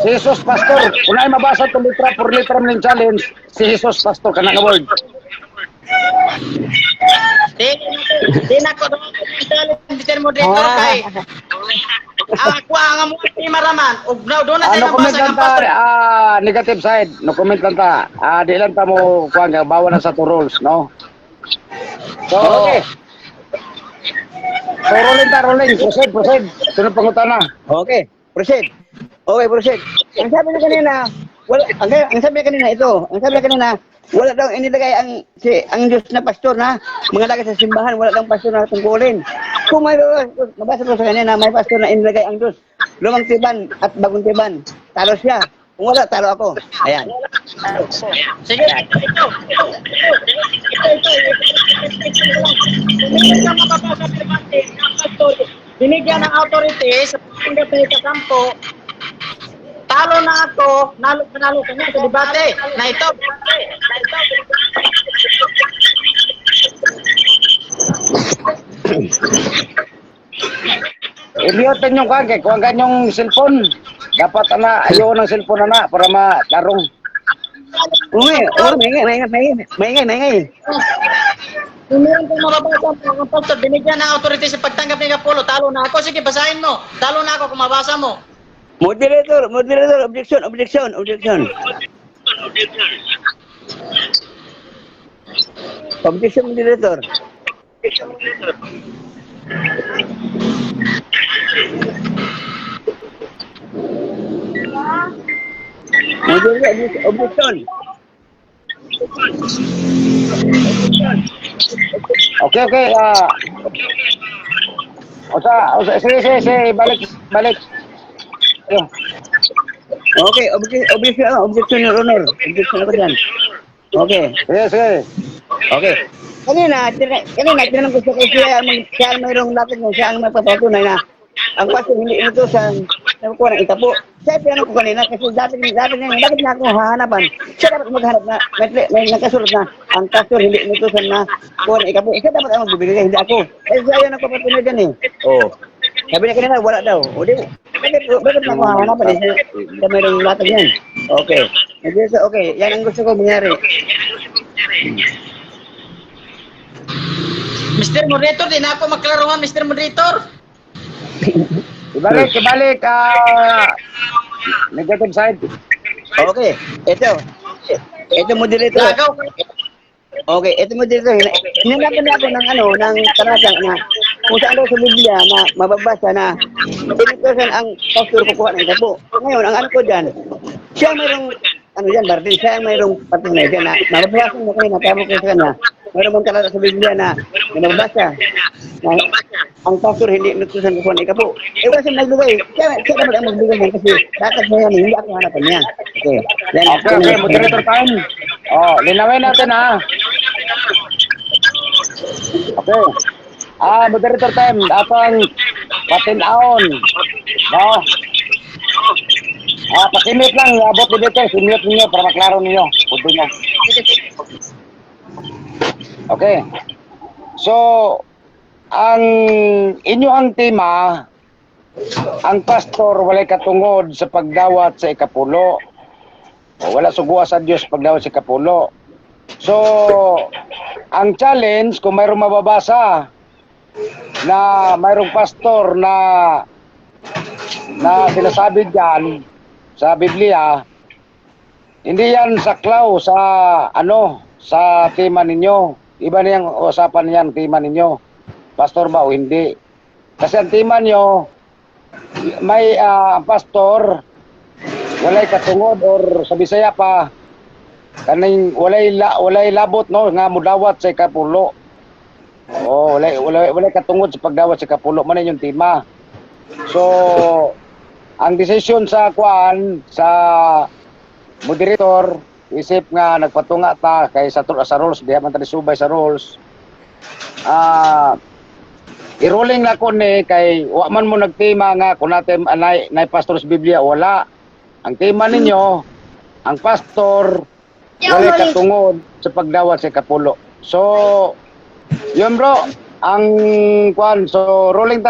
Si Jesus pastor, una mabasa itong litra por litra ng challenge, si Jesus pastor ka na nga word.
Di na ko doon Mr. Moderator kay. Ako ang mo ni maraman. Ug now doon na
Ano
tayo
comment
mabasa
lang
ng
ta,
pastor.
negative side, no comment lang ta. Di lang ta mo kuan nga bawa na sa two rules, no? So,
Okay.
So, rolling. Proceed. Sunod pangutana.
Okay, proceed. Ang sabi niya kanina, ang sabi niya kanina ito, wala daw inilagay ang Diyos na pastor na mga lagay sa simbahan, wala daw pastor na tungkulin. Kung may mabasa ko sa kanya na may pastor na inilagay ang Diyos, lumang tiban at bagong tiban, talo siya. Kung wala, talo ako. Ayan.
Sige. Ito. Hindi ka mababasa ng pastor. Binigyan ng authority sa pagtanggap ng kasampo. Talo na ako, nalo ka na sa debate. Na ito.
I-mute yung kuan kay kuan ganyong cellphone. Dapat ayaw ng cellphone na para matarong.
Maingay.
Hindi ka mababasa ng pastor. Binigyan ng authority sa pagtanggap ng kapulo. Talo na ako. Sige, basahin mo. Talo na ako kung mabasa mo.
Moderator, objection. Objection, moderator. Objection.
Okay. Sige, balik. Ayun.
Okay, objection, Your Honor. Objection ako dyan. Okay.
Sige.
Okay. Kanina, tinanong ko siya ang mayroong lapit mo, siya ang magpapatunay na ang pastor hindi ito sa nakukuha ng itapo. Siya tinanong ko kanina kasi dati bakit na ako hahanapan? Siya dapat maghanap na, may nagkasulat na ang pastor hindi ito sa nakukuha ng itapo. Siya dapat ang magbibigay, hindi ako. Eh siya yung nagpapatunay dyan eh. Oh. Sabi niya kanina, wala daw. O di, bakit na ako hahanapan eh? Siya mayroong lapit yan. Okay. Okay, yan ang gusto ko mangyari.
Mr. Moderator, di na ako magklaruhan, Mr. Moderator.
Ibalik, negative side.
Okay, ito moderator.
Lagaw.
Okay, ito moderator. Hinanapan na ako ng talata na kung saan daw sa Biblia na mababasa na pinagkasan ang pastor kukuha ng itapo. Ngayon, ang ano ko dyan, siya mayroong, Bardin, siya mayroong patunay dyan na mababasa mo kayo na tama ko sa kanya. Mayroong mong talata sa Biblia na mababasa na ang pastor hindi nagsusan kukuha ng itapo. Eh kasi naglugay, siya dapat ang magbigay niyan kasi dapat mo yan, hindi ako hanapan niya. Okay, yan.
Okay, moderator time. Linawin natin ha. Okay. Moderator time, atong patinaon. No? Pasimit lang, abot dito, simute niyo para maklaro niyo. Puto niyo. Okay. So, ang inyong tema, ang pastor walay katungod sa pagdawat sa ikapulo. Wala suguha sa Diyos pagdawat sa ikapulo. So, ang challenge, kung mayroong mababasa na mayroong pastor na sinasabi diyan sa Biblia, hindi yan saklaw sa sa tema ninyo. Iba na yung usapan niyan, tema ninyo. Pastor ba o hindi? Kasi ang tema nyo, may pastor, walay katungod or sa Bisaya pa, kaning walay labot no nga mudawat sa ikapulo. Oh, walay katungod sa pagdawat sa ikapulo man yung tema. So, ang desisyon sa moderator isip nga nagpatunga ta kay sa rules, diha man ta subay sa rules. I-rolling na ko ni kay wa man mo nagtema nga kung natin nay pastor sa Biblia, wala. Ang tema ninyo, ang pastor wala katungod sa pagdawat sa kapulo. So, yun bro, ang so rolling.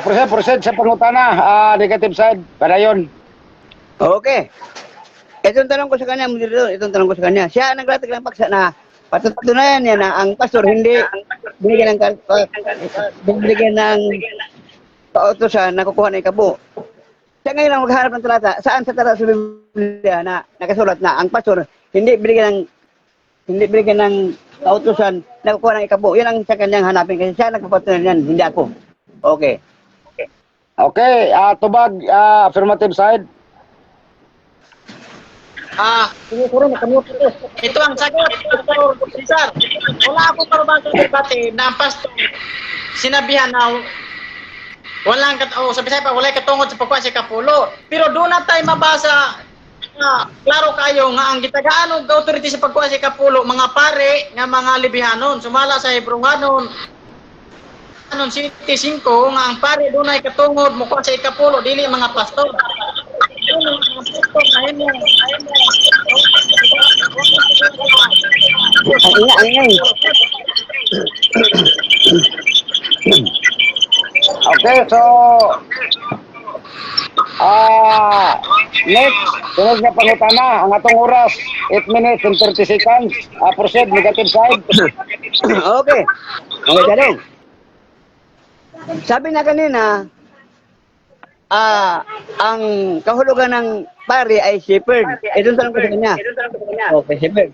Proceed sa pangutana, negative side, para yun.
Okay. Itong tanong ko sa kanya, siya naglatag ng paksa na patutunayan niya na ang pastor hindi binigyan ng kautusan na kukuha ng ikabo. Siya ngayon ang maghanap ng talata. Saan sa talata sa Biblia na nakasulat na ang pastor hindi binigyan ng kautusan na kukuha ng ikabo. Yan ang sa kanyang hanapin kasi siya nagpapatunayan yan, hindi ako. Okay.
Okay, tubag, affirmative side.
Ito ang sagot, Pastor Cesar. Wala ako karubasa sa debate na ang pastor sinabihan na walang sa Bisaya pa, walay katungod sa pagkuha sa kapulo. Pero doon na tayo mabasa klaro kayo nga ang gitagaan og authority sa pagkuha sa kapulo, mga pare nga mga Libihanon, sumala sa Hebronganon. Anon 75 nga ang pare doon ay katungod mo sa ikapulo, dili mga pastor.
Okay, so next, sunod na pangutana, ang atong oras, 8 minutes and 30 seconds. Proceed, negative side.
Okay. Okay, Darren. Sabi na kanina, ang kahulugan ng pare ay shepherd. Itong tanong ko sa kanya. Okay, shepherd.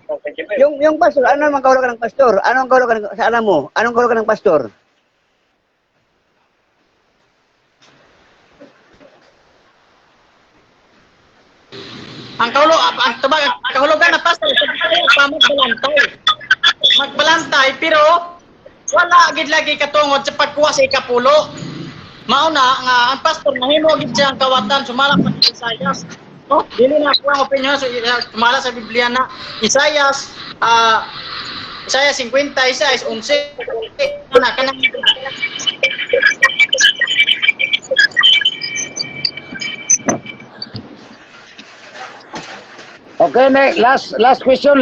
Yung pastor, ano naman kahulugan ng pastor? Anong kahulugan sa alam mo? Anong kahulugan ng pastor?
Ang kahulugan na pastor sa magbalantay pero wala gid lagi katungod sa pagkuha sa ikapulo. Mauna nga ang pastor mahimo gid siya ang kawatan sumala pa sa Isaias. No, dili na ako ang opinion sumala sa Biblia na Isaias Isaias 50, Isaias 11. Kanang
Okay, next, last question.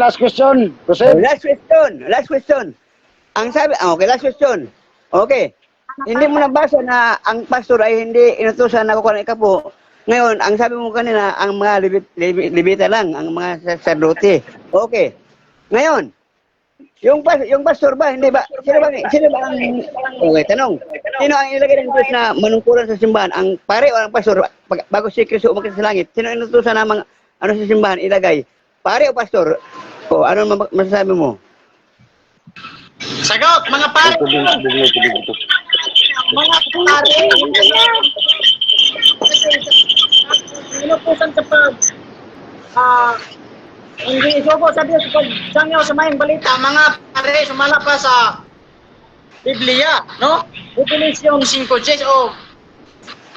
Proceed.
Last question. Ang sabi, okay, last question. Okay. Hindi mo nabasa na ang pastor ay hindi inutusan na kukuha ng ikapo. Ngayon, ang sabi mo kanina, ang mga libita lang, ang mga sacerdote. Okay. Ngayon, yung pastor ba, hindi ba? Sino ba ang, okay, tanong. Sino ang ilagay ng Diyos na manungkulan sa simbahan? Ang pare o ang pastor? Bago si Kristo umakit sa langit, sino inutusan na mga, sa simbahan ilagay? Pare o pastor? O, ano masasabi mo?
sagot, mga pare. Mga pare. Inutusan sa hindi isobo sa Diyos pag sangyaw sa mayang balita, mga pare sumala pa sa Biblia, no? Revelation 5:10 o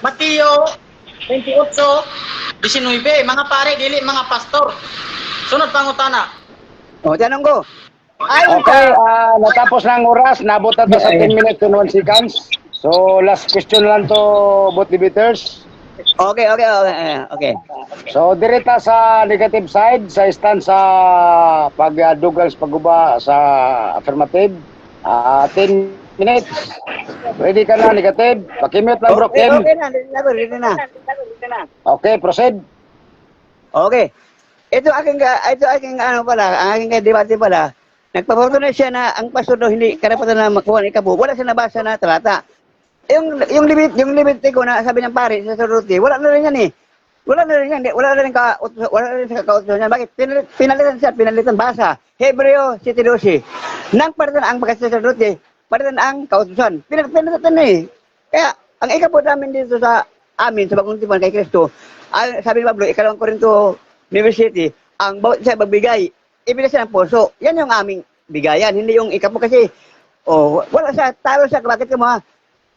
Mateo 28:19, mga pare dili mga pastor. Sunod pangutana.
O, tanong ko.
Okay, natapos na ang oras, nabot na to sa 10 minutes and 1 seconds. So, last question lang to both debaters.
Okay.
So, direta sa negative side, sa stand sa pagdugal sa pagguba sa affirmative. 10 minutes. Ready ka na, negative? Pakimute lang, bro, Kim.
Okay na.
Okay, proceed.
Okay. ito aking ano pala, ang aking debate pala. Nagpaporto na siya na ang pastor daw hindi karapatan na makuha ng ikabo. Wala siya nabasa na talata. Yung limit ko na sabi ng pare sa sacerdote, wala na rin yan eh. Wala na rin yan, wala na rin sa kautusan yan. Bakit? Pinalitan basa. Hebreo 7:12. Nang palitan ang pagkasacerdote, palitan ang kautusan. Pinalitan na eh. Kaya, ang ikapot namin dito sa amin, sa bagong tipan kay Kristo, sabi ni Pablo, ikalawang Corinto University, ang bawat isa magbigay, ibigay siya ng puso. Yan yung aming bigayan, hindi yung ikapot kasi, wala siya, talo siya, bakit ka mo ha?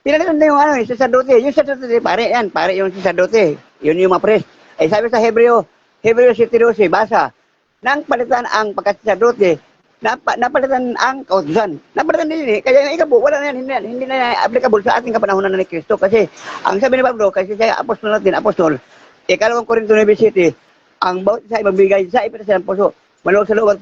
Pinalitan na yung yung sacerdote. Yung sacerdote, pare yan, pare yung sacerdote. Yun yung mga priest. Sabi sa Hebreo 7:12, basa, nang palitan ang pagkasacerdote, napalitan ang kautusan. Napalitan din eh. Kaya yung ikabo, wala na yan, hindi na applicable sa ating kapanahonan na ni Kristo. Kasi, ang sabi ni Pablo, kasi siya apostol natin, apostol, ikalawang Corinto University, ang bawat isa ay magbigay sa ipita siya ng puso. Maluwag sa loob at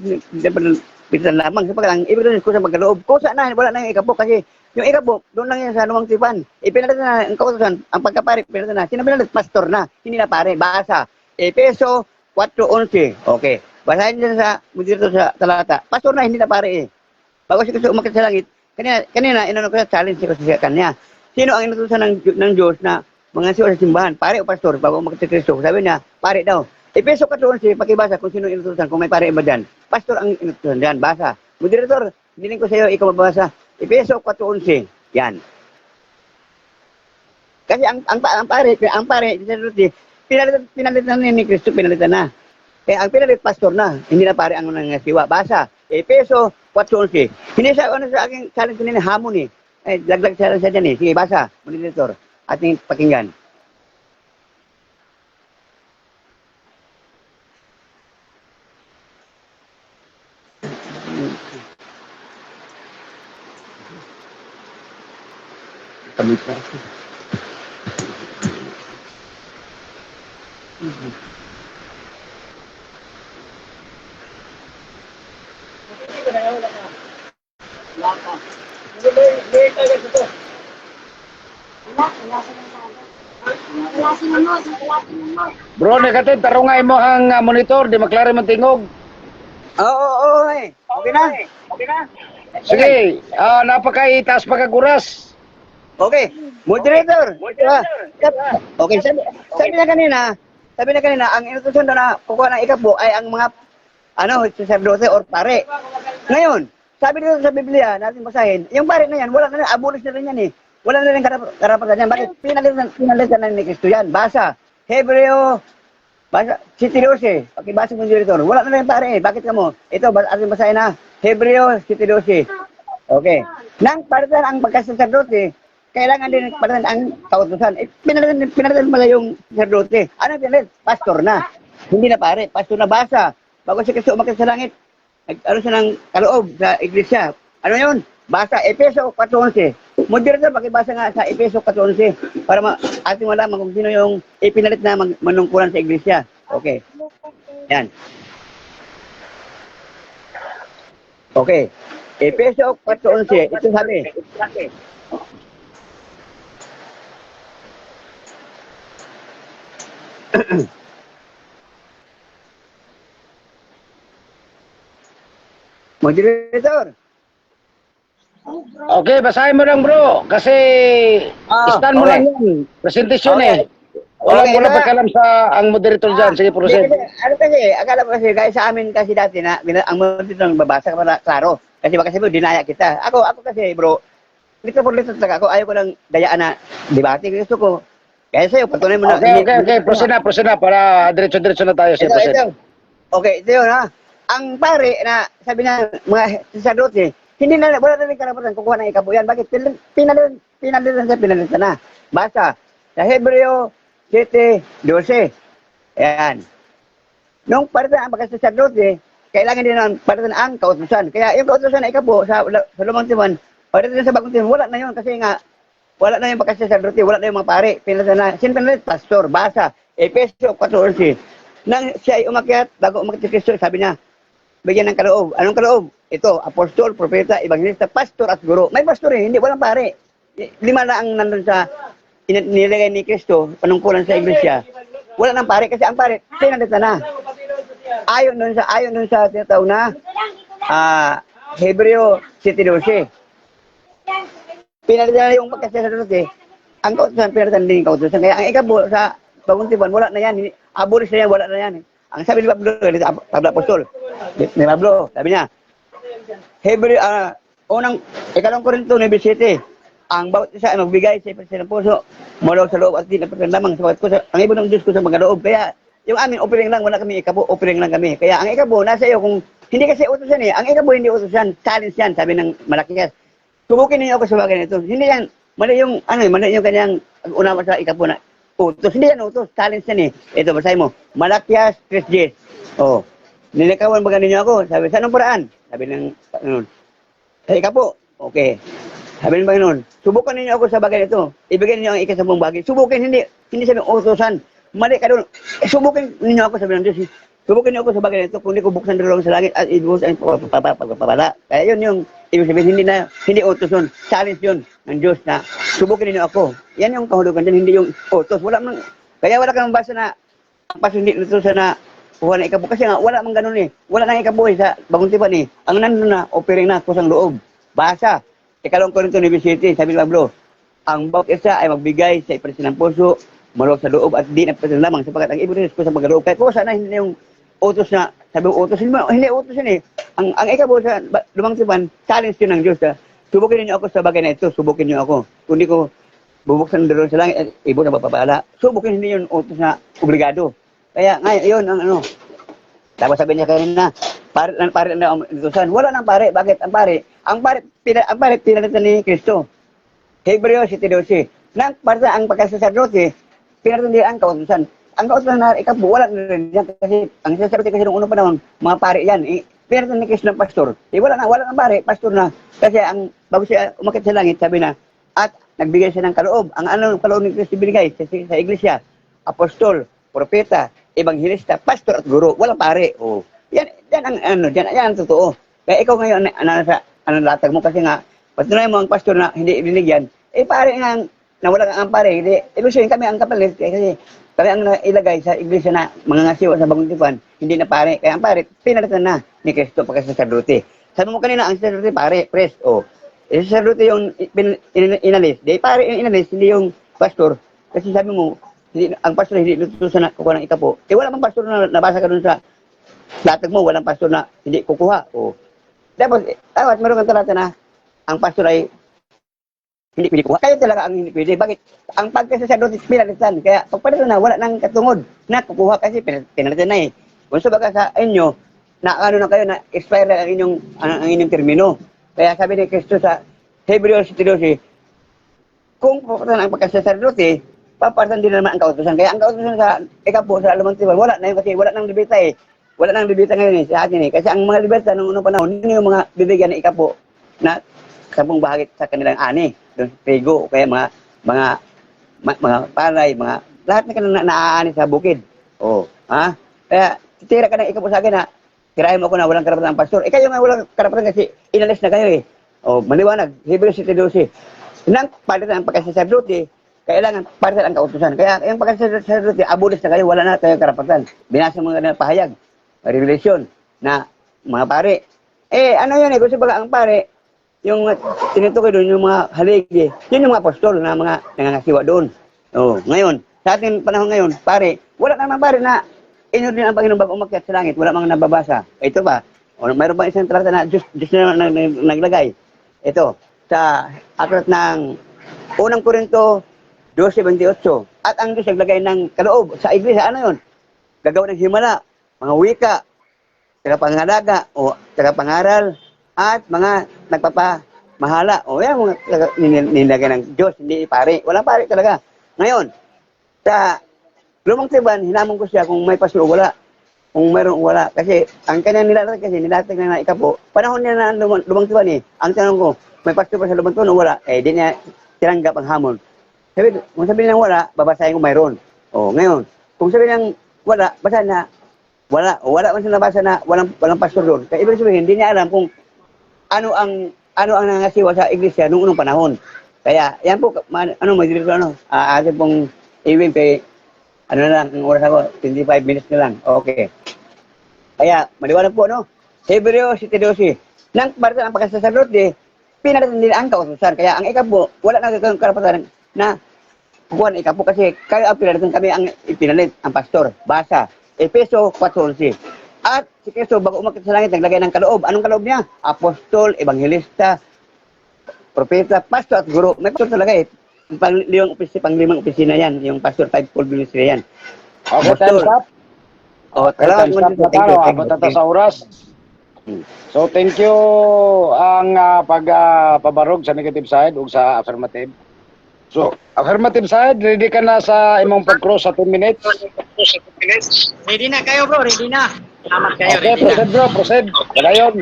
pitan lamang. Sapagkat ang ibig doon kusa magkaloob. Kusa na, wala na yung ikabo. Kasi yung ikabo, doon lang yan sa lumang tipan. Ipinalitan na ang kautusan, ang pagkapare, pinalitan na. Sino pinalit? Pastor na, hindi na pare. Basa. Efeso 4:11. Okay. Basahin niyo sa dito sa talata. Pastor na, hindi na pare eh. Bago siya kasi umakyat sa langit, kanina inano ko sa challenge ko sa kanya. Sino ang inutusan ng Diyos na mga siwa sa simbahan? Pare o pastor? Bago umakyat sa Kristo. Sabi niya, pare daw. Efeso 4:11, pakibasa kung sino inutusan, kung may pare iba dyan. Pastor ang inutusan dyan, basa. Moderator, dinig ko sa iyo, ikaw mabasa. Efeso 4:11, yan. Kasi ang pare, pinalitan ni Kristo, pinalitan na. Kaya ang pinalit pastor na, hindi na pare ang nangasiwa. Basa, Efeso 4:11. Hindi sa sa aking challenge nila hamon eh. Laglag sa dyan eh. Sige, basa, moderator, ating pakinggan. Kami pa.
Bro, negative, tarungay mo ang monitor, di maklaro man tingog.
Oo, eh. Okay na.
Sige, napakaitaas pagkaguras.
Okay. Moderator. Okay, sabi na kanina, ang inutusan daw na kukuha ng ikabo ay ang mga sacerdote or pare. Ngayon, sabi dito sa Biblia, natin basahin, yung pare na yan, wala na rin, abolish na rin yan eh. Wala na rin karapatan yan. Bakit? Pinalitan na ni Kristo yan. Basa. Hebreo 7:12. Pakibasa mo dito. Wala na rin pare eh. Bakit ka mo? Ito, ating basahin na. Hebreo 7:12. Okay. Nang palitan ang pagkasacerdote, kailangan din palitan ang kautusan. Pinalitan pala yung sacerdote. Ano pinalit? Pastor na. Hindi na pare. Pastor na basa. Bago si Kristo umakyat sa langit, siya ng kaloob sa iglesia. Ano yun? Basa, Efeso 4:11. Moderator, pakibasa nga sa Efeso 4:11 para ating malaman kung sino yung ipinalit na manungkulan sa iglesia. Okay. Yan. Okay. Efeso 4:11. Ito sabi. Moderator.
Okay, basahin mo lang bro. Kasi stand mo
okay.
lang yun. Presentation
Okay.
Wala pagkalam sa ang moderator dyan. Sige, proceed.
Akala ko kasi, kahit sa amin kasi dati na, ang moderator ng babasa para klaro. Kasi baka sabi, dinaya kita. Ako kasi bro, lito talaga ako, ayaw ko lang dayaan na debate. Gusto ko, kaya sa'yo, patunay mo na.
Okay. Proceed na. Para diretso-diretso na tayo. Sige, proceed.
Okay, ito yun ha. Ang pare na sabi na mga sacerdote, wala na rin karapatan kukuha ng ikabo yan. Bakit? Pinalitan na. Basta, sa Hebreo 7:12. Ayan. Nung palitan ang pagkasacerdote, kailangan din ang palitan ang kautusan. Kaya yung kautusan na ikabo sa lumang tipan, palitan sa bagong tipan, wala na yun. Kasi nga, wala na yung pagkasacerdote, wala na yung mga pare. Pinalitan na. Sino pinalit? Pastor. Basa, Efeso 4:11. Nang siya ay umakyat, bago umakyat si Kristo, sabi niya, bigyan ng kaloob. Anong kaloob? Ito, apostol, propeta, evangelista, pastor at guro. May pastor eh, hindi, walang pare. 5 na ang nandun sa nilagay ni Kristo, panungkulan sa iglesia. Wala nang pare kasi ang pare, pinalitan na. ayon dun sa tinatawag na Hebreo 7:12. Pinalitan na yung pagkasasadote, ang kautusan, pinalitan din yung kautusan. Kaya ang ikabo sa bagong tipan, wala na yan. Abolis na yan, wala na yan. Ang sabi ni Pablo, Pablo Apostol, ni Pablo, sabi niya, Hebreo, ikalawang Korinto 9:7, ang bawat isa ay magbigay sa ipasin ng puso, mulaw sa loob at di napatin lamang sapagat ko ang ibon ng Diyos ko sa mga loob. Kaya yung amin, offering lang, wala kami ikabo, offering lang kami. Kaya ang ikabo, nasa iyo, kung hindi kasi utusan ang ikabo hindi utusan, challenge yan, sabi ng Malakias. Subukin niyo ako sa bagay nito. Hindi yan, mali yung kanyang unawa sa ikabo na utos. Hindi yan utos, challenge yan Ito, basahin mo, Malakias 3:10. Oh, ninakawan ba ninyo ako? Sabi, saan ang paraan? Sabi ng Panginoon, sa ikabo, okay. Sabi ng Panginoon, subukan ninyo ako sa bagay nito. Ibigay ninyo ang ikasampung bagay. Subukin, hindi sabi utosan. Mali ka doon. Subukin ninyo ako, sabi ng Diyos. Subukin niyo ako sa bagay nito. Kung hindi ko buksan dalawang sa langit at ibuhos ang pagpapala. Kaya yun yung ibig sabihin, hindi utos yun. Challenge yun ng Diyos na subukin ninyo ako. Yan yung kahulugan dyan, hindi yung utos. Kaya wala kang basa na ang paso hindi utosan na kuha na ikabo. Kasi nga, wala mang ganun Wala nang ikabo sa bagong tipan Ang nandun na, offering na, kusang loob. Basa. Ikalawang Korinto 9:7, sabi ni Pablo, ang bawat isa ay magbigay sa ipasin ng puso, maloob sa loob at di napatin lamang sapagat ang ibon ko sa mga loob. Kaya kung sana hindi yung utos na, sabi yung utos, hindi utos yun Ang ikabo sa lumang tipan, challenge yun ng Diyos. Subukin niyo ako sa bagay na ito, subukin niyo ako. Kung di ko bubuksan ng dalawang sa langit, ibon na mapapala. Subukin hindi yun utos na obligado. Kaya ngayon, yun, tapos sabi niya kanina, pare na ang utusan. Wala nang pare. Bakit ang pare? Ang pare pinalitan ni Kristo. Hebreo 7:12. Nang parte ang pagkasasadote, pinalitan niya ang kautusan. Ang kautusan na ikabo, wala na rin yan. Kasi ang sasadote kasi noong unang panahon, mga pare yan. Pinalitan ni Kristo ng pastor. Wala nang pare, pastor na. Kasi bago siya umakit sa langit, sabi na, at nagbigay siya ng kaloob. Ang kaloob ni Kristo binigay sa iglesia, apostol, propeta, ebanghilista, pastor at guro. Walang pare. Yan ang totoo. Kaya ikaw ngayon, latag mo kasi nga, patuloy mo ang pastor na hindi binigyan, pare nga, na wala kang pare, hindi, ibig sabihin kami ang kapalit, kasi kami ang ilagay sa iglesia na mga ngasiwa sa bagong tipan, hindi na pare. Kaya ang pare, pinalitan na ni Kristo pagkasasadote. Sabi mo kanina, ang sasadote, pare, pres, sasadote yung inalis. Di pare yung inalis, hindi yung pastor. Kasi sabi mo, ang pastor hindi lutusan na kukuha ng ikapo. Wala mang pastor na nabasa ka dun sa latag mo, walang pastor na hindi kukuha. Dapat meron kang talata na ang pastor ay hindi pwede kuha. Kaya talaga ang hindi pwede. Bakit? Ang pagkasasadote pinalitan. Kaya pagpalitan na, wala nang katungod na kukuha kasi pinalitan na Kung sabaga sa inyo, na na kayo na expire na ang inyong termino. Kaya sabi ni Kristo sa Hebreo 7:12, kung pupalitan ang pagkasasadote, papalitan din naman ang kautusan. Kaya ang kautusan sa ikapo, sa alamang tipan, wala na yun kasi wala nang libeta Wala nang libeta ngayon sa atin Kasi ang mga libeta noong unang panahon, yun yung mga bibigyan ng ikapo na 10 bahagi sa kanilang ani. Doon trigo, o kaya mga palay, lahat na kanilang naaani sa bukid. Kaya titira ka ng ikapo sa akin tirahin mo ako na walang karapatan ang pastor. Kayo nga walang karapatan kasi inalis na kayo maliwanag, Hebreo 7:12. Nang palitan ang pagkasasadote, kailangan palitan ang kautusan. Kaya yung pagkasasadote, abolis na kayo, wala na kayong karapatan. Binasa mo nga pahayag, revelation, na mga pare. Ano yun Kasi baga ang pare, yung tinutukoy doon, yung mga haligi, yun yung mga apostol na mga nangangasiwa doon. Ngayon, sa ating panahon ngayon, pare, wala naman pare na inyo din ang Panginoon bago umakyat sa langit, wala mang nababasa. Ito ba? Mayroon ba isang talata na Diyos na naglagay? Ito, sa aklat ng 1 Korinto 12:28. At ang Diyos naglagay ng kaloob sa iglesia, ano yun? Gagawa ng himala, mga wika, tagapangalaga o tagapangaral, at mga nagpapamahala. Yan mga nilagay ng Diyos, hindi pare. Walang pare talaga. Ngayon, sa lumang tiban, hinamon ko siya kung may pastor o wala. Kung mayroon o wala. Kasi ang kanyang nilatag na ikapo. Panahon niya na lumang tiban Ang tanong ko, may pastor pa sa lumang tiban o wala? Di niya tinanggap ang hamon. Kung sabihin ng wala, babasahin ko mayroon. Ngayon, kung sabihin ng wala, basahin na wala. Wala man siya nabasa na walang pastor doon. Kaya ibig sabihin, hindi niya alam kung ano ang nangasiwa sa iglesia noong unang panahon. Kaya, yan po, atin pong iwin kay, na lang, ang oras ako, 25 minutes na lang. Okay. Kaya, maliwanag po, no? Hebreo 7:12. Nang parang ang pagkasasarote, pinalitan nila ang kautusan. Kaya ang ikapo, wala na kang karapatan na kukuha ng ikapo kasi kayo ang pinalitan, kami ang ipinalit, ang pastor. Basa, Efeso 4:11. At si Kristo, bago umakit sa langit, naglagay ng kaloob. Anong kaloob niya? Apostol, evangelista, propeta, pastor at guro. May pastor talaga eh. Panglimang opisina yan. Yung pastor, five-fold ministry yan.
Okay, time's up.
O,
Okay, time's up na tayo. Abot na tayo sa oras. So, thank you ang pagpabarog sa negative side o sa affirmative. So, affirmative side, ready ka na sa imong pag-cross sa 10 minutes?
Ready na kayo bro, ready na. Salamat kayo,
Okay,
ready na.
proceed bro, proceed. Padayon.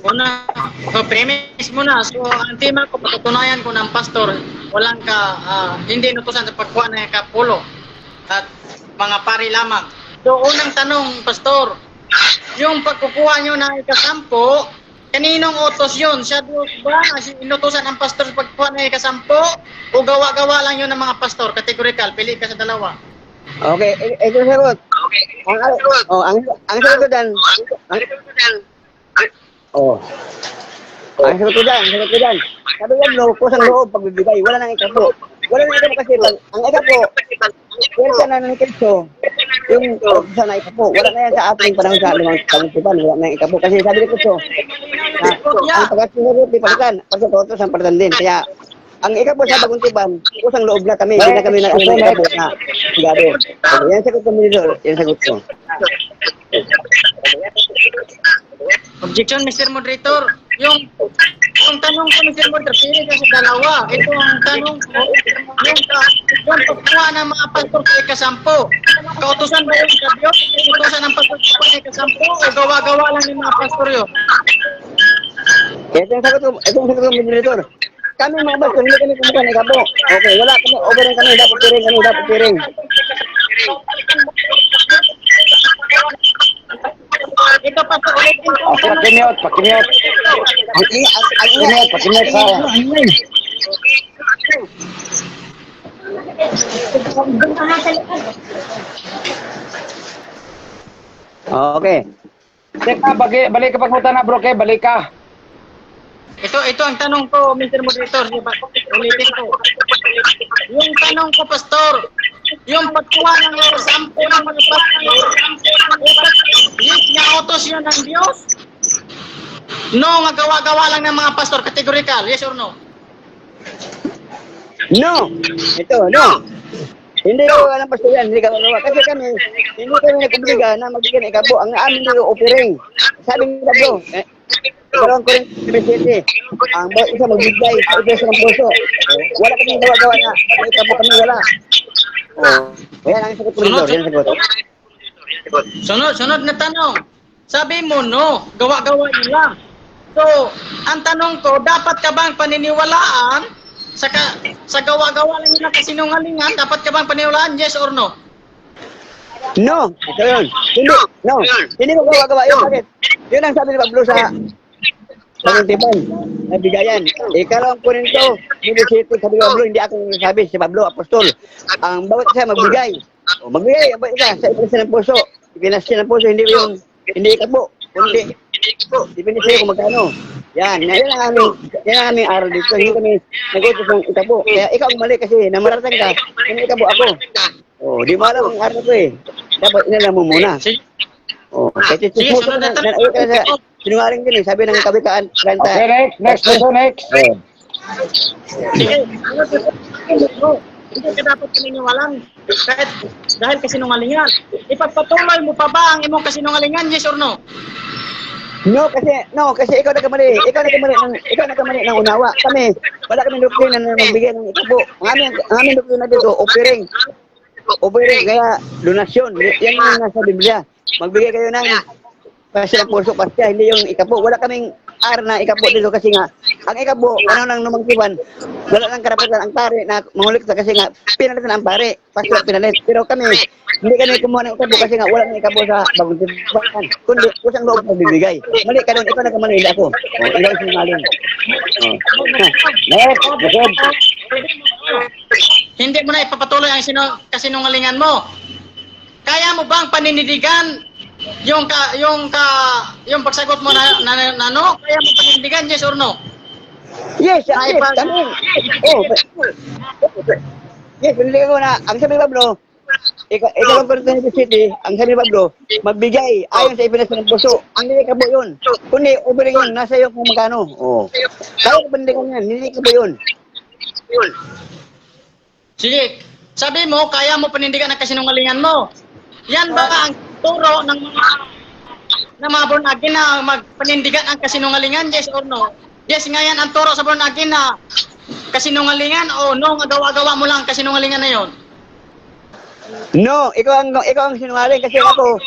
Una, so premise muna. So, ang tema ko, patutunayan ko ng pastor, walang hindi inutusan sa pagkuha ng kapulo at mga pari lamang. So, unang tanong, pastor, yung pagkukuha nyo ng ikasampo, kaninong utos yun? Siya Diyos ba? Inutusan ang pastor sa pagkuha ng ikasampo? O gawa-gawa lang yun ng mga pastor? Categorical, pili ka sa dalawa.
Okay, ito yung sagot. Ang sagot dyan. Ang sagot dyan. Sabi yan, kusang loob, pagbibigay. Wala nang ikapo. Wala nang ikapo kasi, ang ikapo, wala na ng Kristo, yung utusan na ikapo. Wala na yan sa ating panahon sa limang pangisipan. Wala na ikapo. Kasi sabi ni Kristo, ang pagkasinurot, di palitan. Pagkatutos ang palitan din. Kaya, ang ikapo sa bagong tipan, kusang loob na kami. Hindi na kami nag-alang ikapo na sigado. Okay, yan sagot ko, Minister. Yan sagot ko.
Objection, Mr. Moderator. Yung tanong ko, Mr. Moderator, pili ka sa dalawa. Ito ang tanong ko, yung pagkuha ng mga pastor sa ikasampo. Kautusan ba yun sa Diyos? Kautusan ng pastor sa ikasampo? O gawa-gawa lang ng mga pastor yun?
Ito yung sagot ko, Minister. Kami mga pastor, hindi kami kumuha ng ikapo. Okay, wala kami, overeng kami, dapat piring.
Ito pa sa ulitin ko.
Pakimute. Pakimute sa...
Okay.
Teka, balik ka pagpunta na bro, okay? Balik ka.
Ito ang tanong ko, Mr. Moderator. Ulitin ko. Yung tanong ko, Pastor, yung pagkuha ng sampo ng mga pastor, yung utos yun ng Diyos? No, nga gawa-gawa lang ng mga pastor, categorical, yes or no?
No! Ito, no! Hindi ko alam pastor yan, hindi ka magawa. Kasi kami, hindi kami nagkubliga na magbigyan ng ikapo. Ang amin nyo offering. Sabi nila bro, Karoon ko rin City. Ang bawat isa magbigay sa iglesia ng puso. Wala kami gawa-gawa na. May ikapo kami, wala. Kaya lang yung sagot ko rin, yan sagot.
Sunod na tanong. Sabi mo, no, gawa-gawa nyo lang. So, ang tanong ko, dapat ka bang paniniwalaan sa gawa-gawa lang nila kasinungalingan? Dapat ka bang paniniwalaan, yes or no?
No! Ito yun. Hindi. No. Hindi mo gawa-gawa yun. Bakit? Yun ang sabi ni Pablo sa Panguntipan. Nabigayan. Ikaw ang kunin ko. Milisito sabi ni Pablo. Hindi ako nagsabi. Si Pablo, apostol. Ang bawat isa magbigay. Magbigay. Ang bawat isa sa iglesia ng puso. Ipinasya ng puso. Hindi yung hindi ikapo. Kundi. Dipindi sa'yo kung magkano. Yan ang aming aral dito. Hindi kami nag-utos ng ikapo. Kaya ikaw ang mali kasi namaratang ka. Hindi ikapo ako. Di mo alam ang aral ko eh. Dapat inalam mo muna. Kasi
sunod na tanong.
sinungaling din eh. Sabi ng kabikaan.
Okay, next.
Sige. Hindi ka dapat paniniwalaan dahil kasinungalingan. Ipagpatuloy mo pa ba ang imong kasinungalingan, yes or no?
No, kasi ikaw nagkamali. Ikaw nagkamali ng unawa. Kami, wala kami doktrina na magbigay ng ikapo. Ang aming doktrina dito, offering, kaya donasyon. Yan yung nasa Biblia. Magbigay kayo ng pasya ng puso, pasya, hindi yung ikapo. Wala kaming na ikapo dito kasi nga, ang ikapo, ano nang namangkiban, wala nang karapatan ang pare na mangulik kasi nga, pinalitan ang pare, pasya pinalit. Pero kami, hindi kami kumuha ng ikapo kasi nga, wala nang ikapo sa bagong tipan. Kundi, kusang loob magbibigay. Mali ka doon, ikaw nagkamali, hindi ako. Ikaw yung sinungaling.
Hindi mo na ipapatuloy ang kasinungalingan mo. Kaya mo bang panindigan yung pagsagot mo na ano, kaya mo panindigan, yes or no?
Yes,
Ay,
yes,
pag-
kami. Oh, yes, pinili ko na, ang sabi ni Pablo, ikaw ang Coronado City, ang sabi ni Pablo, magbigay ayon sa ipinasa ng puso. Ang hindi ka po yun. Kundi, over yun, nasa iyo kung magkano. Oh. Kaya ko panindigan yan, hindi ka po yun.
Sige, sabi mo, kaya mo panindigan ang kasinungalingan mo. Yan ba ang turo ng mga born again na magpanindigan ang kasinungalingan, yes or no? Yes, nga yan ang turo sa born again na kasinungalingan o no, gawa-gawa mo lang ang kasinungalingan na yon.
No, ikaw ang sinungaling kasi ako,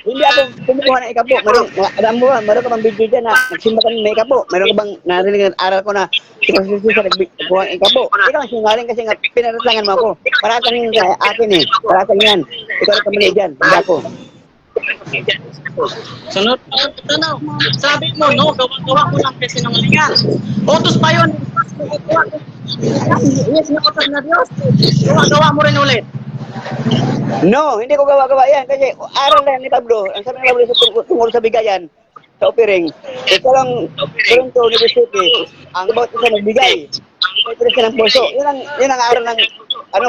hindi ako kumukuha ng ikapo. Alam mo ba, meron ka bang video dyan na nagsimba ka ng ikapo? Meron ka bang narinig na aral ko na ikaw sa nagkuha ng ikapo? Ikaw ang sinungaling kasi nga pinaratangan mo ako. Paratang yun sa akin eh. Paratang yan. Ikaw ang kamali dyan. Hindi ako.
Sunod na tanong. Sabi mo, no, gawa-gawa mo lang kasinungalingan. Utos pa yun. Yes, nakutas na Diyos. Gawa-gawa mo rin ulit.
No, hindi ko gawa-gawa yan kasi aral na yan ni Pablo. Ang sabi ni Pablo tungkol sa bigayan, sa offering, ito lang Corinto University, ang bawat isa magbigay. Ito siya ng puso. Yun ang aral ng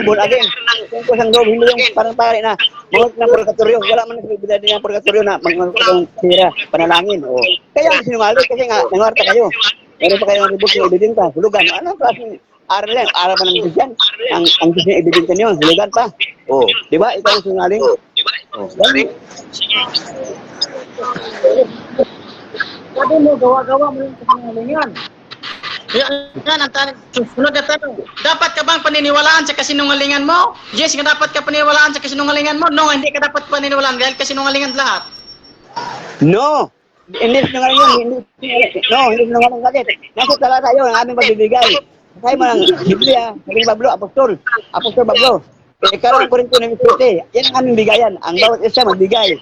born again. Yung kusang loob, hindi yung parang pare na mga ng purgatorio. Wala man nagbibigay din ng purgatorio na mga sira, panalangin. O. Kaya ang sinungaling kasi nga, nangarta kayo. Meron pa kayo ng ribot ng ebidenta, hulugan. Ano ang klaseng aral yan? Aral pa ng Christian. Ang Christian ebidenta niyo, hulugan pa. O, di ba? Ito ang sinungaling. O, dami.
Sabi mo, gawa-gawa mo yung kasinungalingan. Yan ang sunod na tanong. Dapat ka bang paniniwalaan sa kasinungalingan mo? Yes, nga dapat ka paniniwalaan sa kasinungalingan mo. No, hindi ka dapat paniniwalaan dahil kasinungalingan lahat.
No! Hindi sinungaling yun. Hindi sinungaling kasi. Nasa talata yun ang aming pagbibigay. Kaya mo ng Biblia, sabi ni Pablo, Apostol Pablo. Ikaw ang Corinto University. Yan ang aming bigayan. Ang bawat isa magbigay.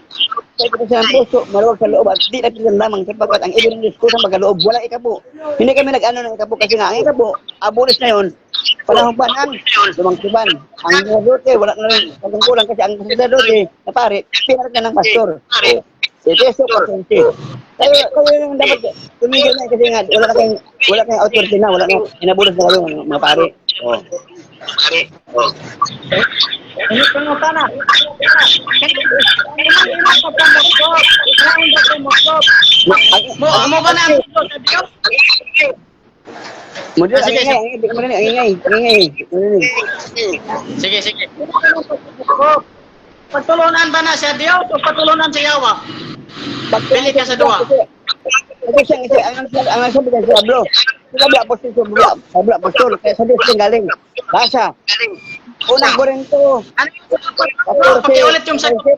Kaya ito siya ng puso, maluwag sa loob at di natin lamang sapagkat ang ibig ng Diyos kusang magkaloob. Wala ikapo. Hindi kami nag-ano ng ikapo kasi nga ang ikapo, abulis na yun. Panahon pa ng lumangkiban. Ang sacerdote, wala na rin pagkukulang kasi ang sacerdote na pare, pinarat na ng pastor. Ito yung suportente. Kaya yung dapat tumigil na kasi nga wala kayong authority na, wala na inabulis na kayo mga pare.
Ano ka nga tana? Mo ba na ang tulo sa Diyos?
Model, ang ingay.
Sige. Pagtulunan ba na siya Diyos o patulunan sa Yawa? Pili ka sa dua.
Kasi ang sabi niya sa Pablo, apostol, kaya sa Diyos galing. Basa. Unang Corinto.
Pakiulit yung sagot.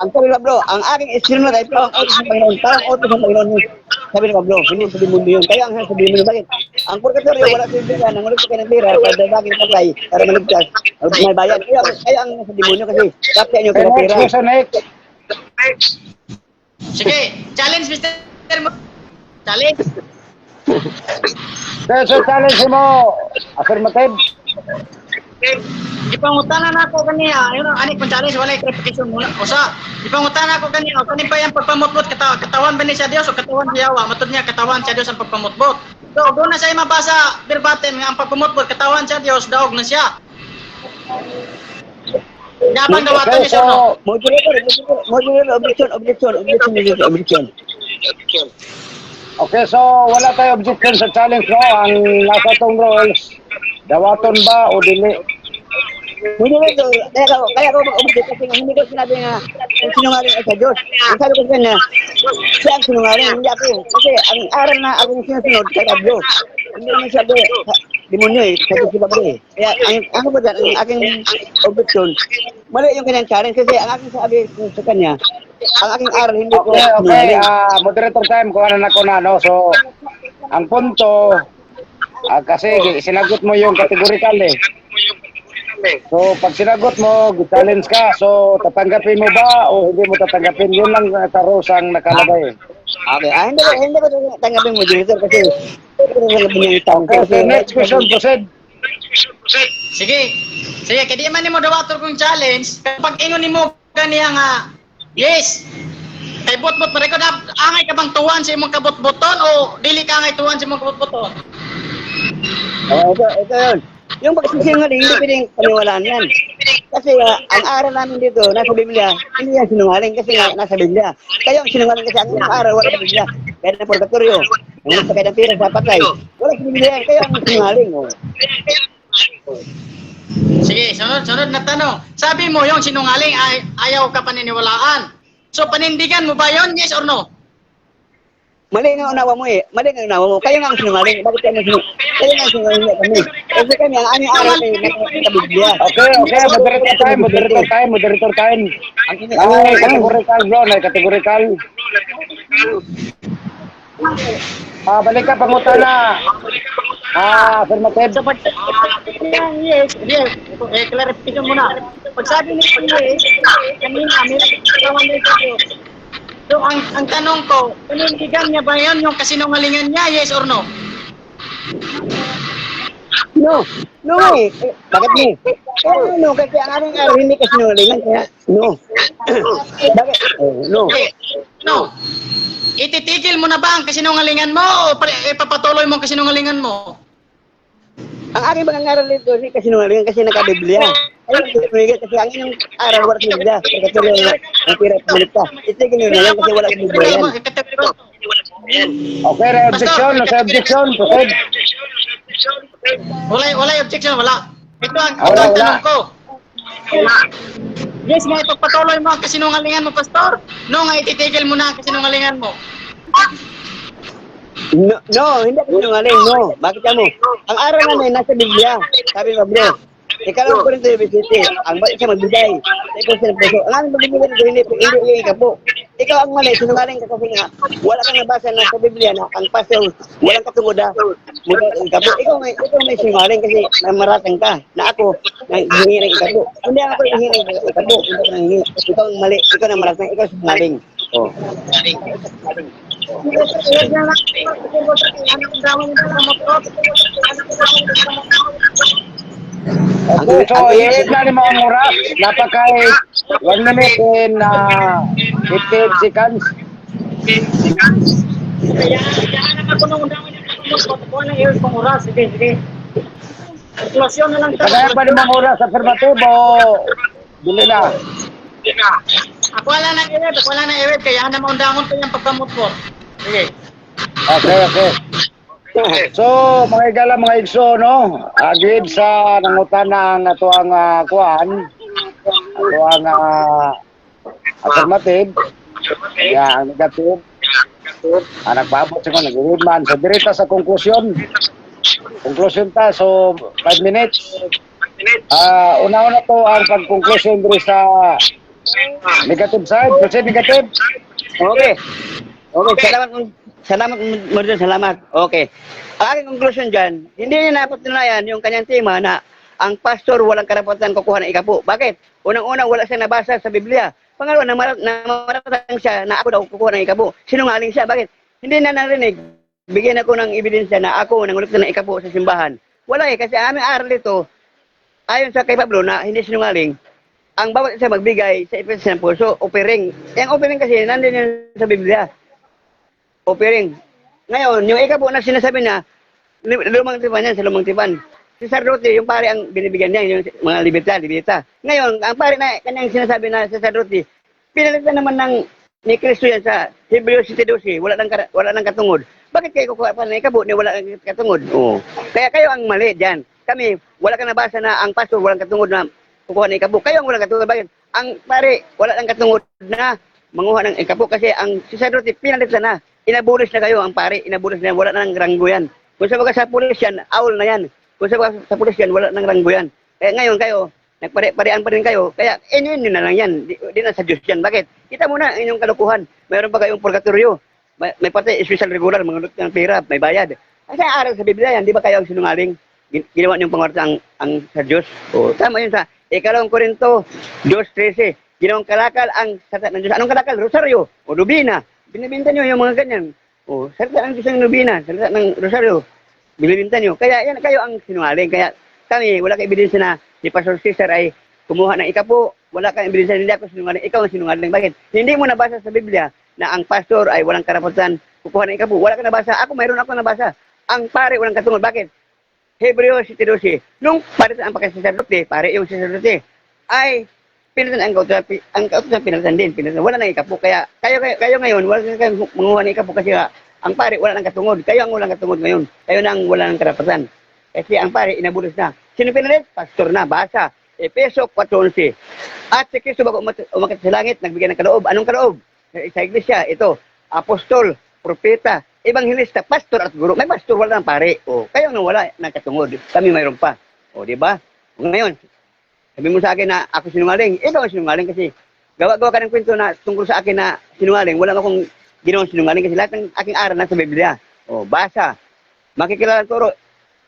Ang sabi ni Pablo, ang aking isinunod ay parang otos ng Panginoon. Parang otos ng Panginoon. Sabi ni Pablo, hindi sabi mo yun. Kaya ang sabi mo yun, bakit? Ang purgatorio, wala sa Biblia, nang ulit ka ng tira, para bagay ng patay, para maligtas, may bayad. Kaya ang sabi mo yun kasi, kapya nyo
Okay,
pira.
next question, next.
Sige, challenge Mr. Challenge.
So, challenge mo, affirmative.
Ipangutanan ako kaniya, yun ang anik kong challenge, wala clarification muna. Usa, ipangutanan ako kaniya, kani pa yung pagpamutbot, katawan ba ni siya Diyos o katawan siya Yawa? Matod niya, katawan siya Diyos ang pagpamutbot. So, doon na siya mabasa, verbatim, nga ang pagpamutbot, katawan siya Diyos, daog na siya. Gabang dawatan niya siya, no?
Objection.
Okay, so wala tayo objection sa challenge, no? Ang nasa tong rules, dawaton ba o dili?
Kaya ko mag-objet kasi hindi ko sinabi nga ang sinungaling ay sa Diyos. Ang sabi ko sa kanya, siya ang sinungaling, hindi ako. Kasi ang aral na akong sinusunod kay Pablo, hindi naman sabi, demonyo eh, sa Diyos si Pablo eh. Kaya ang ba dyan, ang aking objection, mali yung kanyang challenge kasi ang aking sabi sa kanya, ang aking aral hindi ko
Okay, moderator time, kung ano na ko na, no? So, ang punto, kasi sinagot mo yung categorical eh. So, pag sinagot mo, challenge ka. So, tatanggapin mo ba o hindi mo tatanggapin? Yun lang karusang nakalagay.
Okay, hindi ko tanggapin mo dito kasi
Okay, next question, proceed.
Sige, kaya di man ni mo dawator kong challenge, kapag ingon ni mo kaniya nga, Yes. Kay bot-bot pa record angay ka bang tuwan sa imong kabot-boton o dili ka angay tuwan sa imong kabot-boton?
Ito yun. Yung pagsisinungaling, hindi pwedeng paniwalaan yan. Kasi ang aral namin dito, nasa Biblia, hindi yan sinungaling kasi nasa Biblia. Kayo ang sinungaling kasi ang aral wala sa Biblia. Kaya ng purgatorio, ang nasa kayo ng pira sa patay. Wala sa Biblia yan, kayo ang sinungaling. Oh.
Sige, sunod na tanong. Sabi mo yung sinungaling ay ayaw ka paniniwalaan. So panindigan mo ba yon? Yes or no?
Mali nga unawa mo eh. Mali nga unawa mo. Kayo nga ang sinungaling. Bakit kayo sinungaling? Kayo nga ang sinungaling niya kami. Kasi kami, ang aming aral ay nasa Biblia.
Okay, moderator time. Ay, categorical bro, ay categorical. Balik ka pangutana. Affirmative.
Yes. Clarification muna. Pag sabi ni yes, kanina may kawan din tayo. So ang tanong ko, panindigan niya ba yon yung kasinungalingan niya, yes or no?
No. No eh. Bakit no? Kaya no, kasi ang aming aral hindi kasinungalingan. Kaya no. Bakit? No.
Okay. No. Ititigil mo na ba ang kasinungalingan mo o ipapatuloy mo ang kasinungalingan mo?
Ang aking pangangaral dito hindi kasinungalingan kasi naka-Biblia. Ayun, kasi ang inyong aral wala sa Biblia. Kasi ang pira pumunta. Itigil nyo na lang kasi wala sa Biblia yan.
Okay, objection, proceed.
Wala objection, wala. Ito ang
Wala.
tanong ko. Yes, nga ipagpatuloy mo ang kasinungalingan mo, Pastor. No, nga ititigil mo na ang kasinungalingan mo.
No, hindi ako sinungaling, no. Bakit ka mo? Ang aral namin nasa Biblia. Sabi mo, bro. Ikaw ko rin ito yung bisiti. Ang ba't siya magbigay? Ikaw siya ng peso. Ang aming pagbibigay nito, hindi yung ikapo. Ikaw ang mali, sinungaling ka kasi nga, wala kang nabasa na sa Biblia na ang pastor, walang katungoda, mula ang ikapo. Ikaw may sinungaling kasi maratang ka, na ako, nanghingi ng ikapo. Hindi ako nanghingi ng ikapo, hindi ako nanghingi. Ikaw ang mali, ikaw na maratang, ikaw sinungaling. Oh.
Okay, so i-edit na ni mga oras. Napakay 1 minute and 15 seconds.
Kaya ako nung undangan yung ng ears pang oras. Sige. Kalkulasyon na lang tayo.
Kaya pa ni mga oras affirmative o dili na?
Ako wala na i-read. Kaya na maundangon ko yung pagkamot-pot. Sige.
Okay. So, mga igala, mga igso, no? Agreed sa nangutan ng ato ang kuhaan, ato ang affirmative, ang negative, nagpaabot siya ko, nag-read man. So, direta sa conclusion ta, so 5 minutes. Una-una to ang pag-conclusion diri sa negative side, proceed negative.
Okay, salamat. Okay. Ang aking conclusion dyan, hindi niya napatunayan yung kanyang tema na ang pastor walang karapatan kukuha ng ikapo. Bakit? Unang-una, wala siya nabasa sa Biblia. Pangalawa, namaratang siya na ako daw kukuha ng ikapo. Sinungaling siya. Bakit? Hindi na narinig. Bigyan ako ng ebidensya na ako nangulikta ng ikapo sa simbahan. Wala eh, kasi aming aral ito, ayon sa kay Pablo na hindi sinungaling, ang bawat isa magbigay sa ipinsa ng puso, offering. Yung offering kasi, nandun yun sa Biblia. Offering. Ngayon, yung ikapo na sinasabi na, lumang tipan yan sa lumang tipan. Si Sardote, yung pare ang binibigyan niya, yung mga libita. Ngayon, ang pare na kanyang sinasabi na si Sardote, pinalitan naman ni Kristo yan sa Hebrews 7:12, wala nang katungod. Bakit kayo kukuha pa ng ikapo ni wala nang katungod? Oo. Kaya kayo ang mali dyan. Kami, wala kang nabasa na ang pastor walang katungod na kukuha ng ikapo. Kayo ang walang katungod. Bakit? Ang pare, wala nang katungod na manguha ng ikapo kasi ang si Sardote, pinalitan na. Inabulis na kayo ang pare, inabulis na yan, wala nang ranggo yan. Kung sa mga sa pulis yan, aul na yan. Kung sa mga sa pulis yan, wala nang ranggo yan. Kaya ngayon kayo, nagpare-parean pa rin kayo, kaya inyo na lang yan, di na sa Diyos yan. Bakit? Kita mo na inyong kalukuhan. Mayroon pa kayong purgatorio. May pati special regular, mga luto ng pera, may bayad. Kasi aral sa Biblia yan, di ba kayo ang sinungaling? Ginawa niyong pangwarta ang sa Diyos. O, tama yun sa Ikalawang Korinto 2:13. Ginawang kalakal ang salita ng Diyos. Anong kalakal? Rosaryo o lubina. Binibinta niyo yung mga ganyan. O, salita ng Diyos ng lubina, salita ng Rosaryo. Binibinta niyo. Kaya yan, kayo ang sinungaling. Kaya kami, wala kang ebidensya na si Pastor Cesar ay kumuha ng ikapo wala kang ebidensya, hindi ako sinungaling, ikaw ang sinungaling. Bakit? Hindi mo nabasa sa Biblia na ang pastor ay walang karapatan kukuha ng ikapo. Wala ka nabasa. Mayroon ako nabasa. Ang pare walang katungod. Bakit? Hebreo 7:12. Nung palitan ang pagkasaserdote, pare yung saserdote, ay pinalitan ang kautusan pinalitan din. Pinalitan. Wala nang ikapo. Kaya kayo ngayon, wala kayong manguha ng ikapo kasi ang pare wala nang katungod. Kayo ang walang katungod ngayon. Kayo nang wala nang karapatan. Kasi ang pare inabulos na. Sino pinalit? Pastor na. Basa. Efeso 4:11. At si Kristo bago umakyat sa langit, nagbigay ng kaloob. Anong kaloob? Sa iglesia, ito, apostol, propeta, evangelista, pastor at guro. May pastor, wala ng pare. O, kayo nang wala ng katungod. Kami mayroon pa. O, di ba? Ngayon, sabi mo sa akin na ako sinungaling. Ikaw ang sinungaling kasi gawa-gawa ka ng kwento na tungkol sa akin na sinungaling. Wala akong ginawang sinungaling kasi lahat ng aking aral nasa Biblia. O, basa. Makikilala ang turo.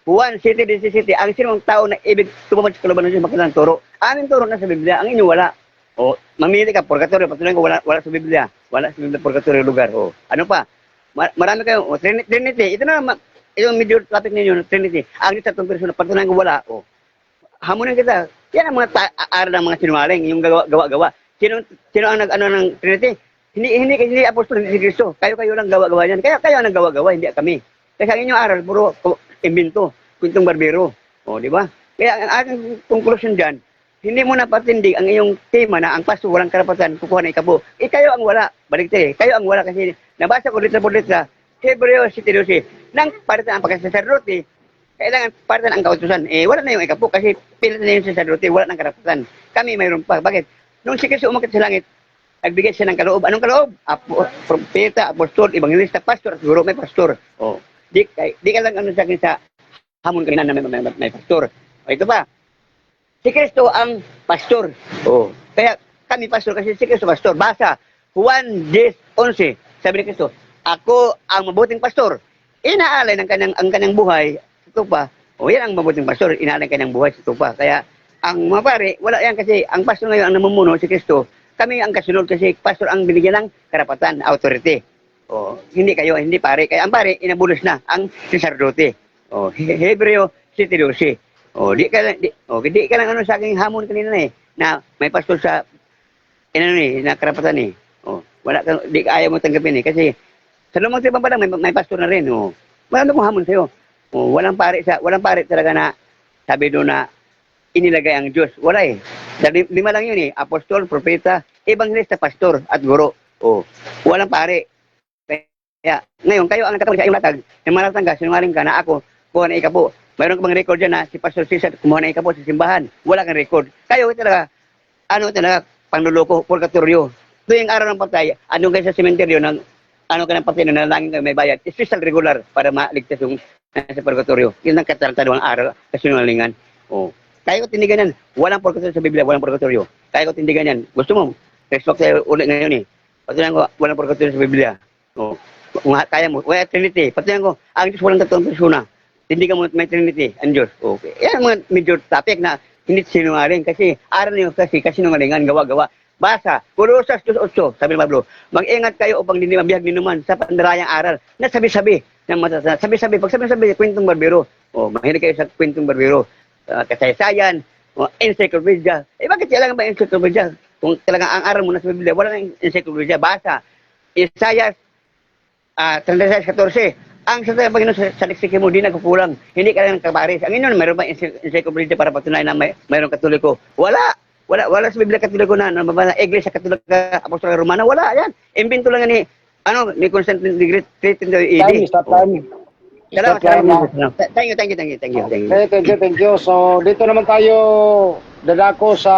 Juan City, City, ang sinong tao na ibig tumamad sa kalaban ng Diyos, makilang turo. Aming turo na sa Biblia, ang inyo wala. O, mamili ka, purgatorio, patuloy ko, wala sa Biblia. Wala sa Biblia, purgatorio lugar. O, ano pa? Marami kayo, o, Trinity. Ito na, yung medyo topic ninyo, Trinity. Ang Diyos sa itong persona, patuloy ko, wala. O, hamunin kita. Yan ang mga aral ng mga sinungaling, yung gawa-gawa. Sino ang nag-ano ng Trinity? Hindi apostol, hindi si Kristo. Kayo lang gawa-gawa yan. Kaya kayo ang gawa-gawa, hindi kami. Kasi ang inyong aral, puro imbento, kwentong barbero. O, di ba? Kaya ang aking conclusion dyan, hindi mo napatindig ang iyong tema na ang pasto walang karapatan, kukuha ng ikapo. Kayo ang wala. Balik tayo. Kayo ang wala kasi nabasa ko litra por litra, Hebreo 7:12, nang palitan ang pagkasaserdote, kailangan palitan ang kautusan. Wala na yung ikapo kasi pilitan na yung saserdote, wala ng karapatan. Kami mayroon pa. Bakit? Nung si Kristo umakyat sa langit, nagbigay siya ng kaloob. Anong kaloob? Propeta, apostol, evangelista, pastor at guro. May pastor. O, di ka lang ano sa akin sa hamon kanina na may pastor. O, ito pa. Si Kristo ang pastor. O, kaya kami pastor kasi si Kristo pastor. Basa, Juan 10:11. Sabi ni Kristo, ako ang mabuting pastor. Inaalay ang kanyang buhay sa tupa. O, yan ang mabuting pastor. Inaalay ang kanyang buhay sa tupa. Kaya, ang mga pare, wala yan kasi ang pastor ngayon ang namumuno si Kristo. Kami ang kasunod kasi pastor ang binigyan ng karapatan, authority. O, hindi kayo, hindi pare. Kaya ang pare, inabulos na ang saserdote. O, Hebreo 7:12. O, di ka lang ano sa aking hamon kanina na may pastor sa, na karapatan O, di ka ayaw mo tanggapin kasi sa lumang tribang pa lang, may pastor na rin. O, wala kong hamon sa'yo. O, walang pare talaga na sabi doon na inilagay ang Diyos. Wala lima lang yun apostol, propeta, evangelista, pastor, at guro. O, walang pare. Kaya, ngayon, kayo ang nagkatawag sa iyong latag, yung maratang ka, sinungaling ka na ako, kuha na ikapo. Mayroon ka bang record dyan na si Pastor Cesar kumuha na ikapo sa simbahan? Wala kang record. Kayo talaga, panluloko, purgatorio. Tuwing araw ng patay, anong kayo sa sementeryo, ka ng patay na nalangin kayo may bayad, special regular para maligtas yung sa purgatorio. Yun ang katarantadawang araw, kasinungalingan. O, kaya ko tindigan yan. Walang purgatorio sa Biblia, walang purgatorio. Kaya ko tindigan yan. Gusto mo, respect tayo ulit ngayon Patuloy ko, walang purgatorio sa Biblia. O, kung kaya mo, wala Trinity. Patuloy ko, ang Diyos walang katulong persona. Tindigan mo may Trinity, ang Diyos. Okay. Yan ang mga medyo topic na hindi sinungaling kasi aral niyo kasi kasinungalingan, gawa-gawa. Basa, Kolosas 2:8, sabi ni Pablo, mag-ingat kayo upang hindi mabihag ninuman sa pandarayang aral na sabi-sabi ng matatanda. Sabi-sabi, pag sabi-sabi, kwentong barbero. O, mahilig kayo sa kwentong barbero. Kasaysayan, encyclopedia. Bakit kailangan ba encyclopedia? Kung talagang ang aral mo na sa Biblia, wala nang encyclopedia. Basa, Isaiah 36:14. Ang sa Panginoon sa leksike mo, di nagkukulang. Hindi ka lang kabaris. Ang inyo, mayroon ba encyclopedia para patunayan na mayroong katoliko? Wala sa Biblia katoliko na Iglesia Katolika Apostolika Romana. Wala, yan. Imbento lang ni Constantine the Great, 310 AD.
Stop time.
Salamat. Thank you.
Okay, thank you. So, dito naman tayo dadako sa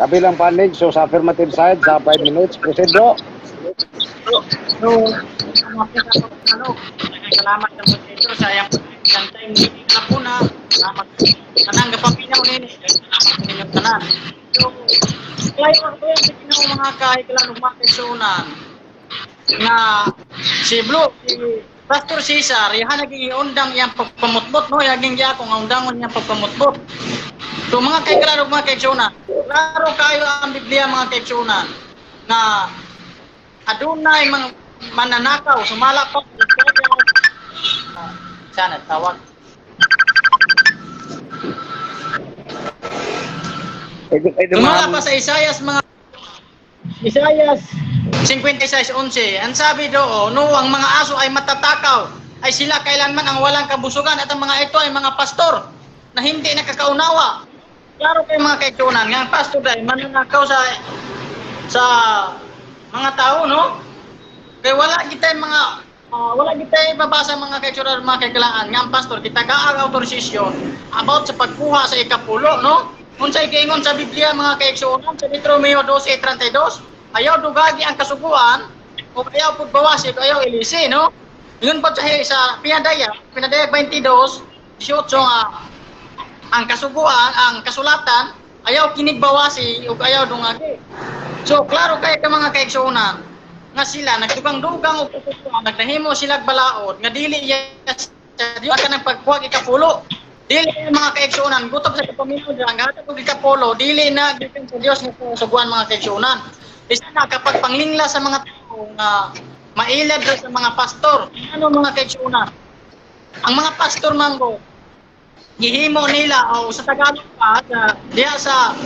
kabilang panig. So, sa affirmative side, sa 5 minutes. Proceed, bro.
So, salamat sa proseso sa iyang time meeting na po na salamat tanang gapaminaw nini salamat sa inyong tanan. So, kaya ko yung mga kahiglan ng mga kaisonan na si Pastor Cesar, yung naging undang iyang pagpamutbot, no? Yung akong undangon niyang pagpamutbot. So, mga kahiglan ng mga kaisonan, klaro kayo ang Biblia mga kaisonan na adunay mga mananakaw, sumalak pa. Sana tawag. Tumala pa sa Isayas 56:11. Ang sabi doon, no, ang mga aso ay matatakaw, ay sila kailanman ang walang kabusugan at ang mga ito ay mga pastor na hindi nakakaunawa. Klaro kayo mga kaigsunan, nga ang pastor ay mananakaw sa mga tao, no? Kaya wala kita mabasa mga kaigsunan, mga kailangan nga ang pastor kita kaag autorisasyon about sa pagkuha sa ikapulo, no? Kung sa ikingon sa Biblia mga kaigsunan, sa Deuteronomio 12:32, ayaw dugagi ang kasuguan o ayaw pagbawasin o ayaw ilisi, no? Yun po sa Pinadaya 22:18 nga ang kasuguan, ang kasulatan ayaw kinigbawasi o ayaw dungagi. So klaro kayo ka mga kaigsunan nga sila nagdugang-dugang o kukuha, nagnahimo sila balaod nga dili sa Dios ka ng pagkuha ikapulo. Dili mga kaigsunan, gutok sa kapamilya ang hatag og ikapulo, dili na gikan sa Dios nga kasuguan mga kaigsunan. Isa na kapag panglingla sa mga tao nga mailad sa mga pastor. Ano mga kaigsunan? Ang mga pastor manggo gihimo nila o sa Tagalog pa diha sa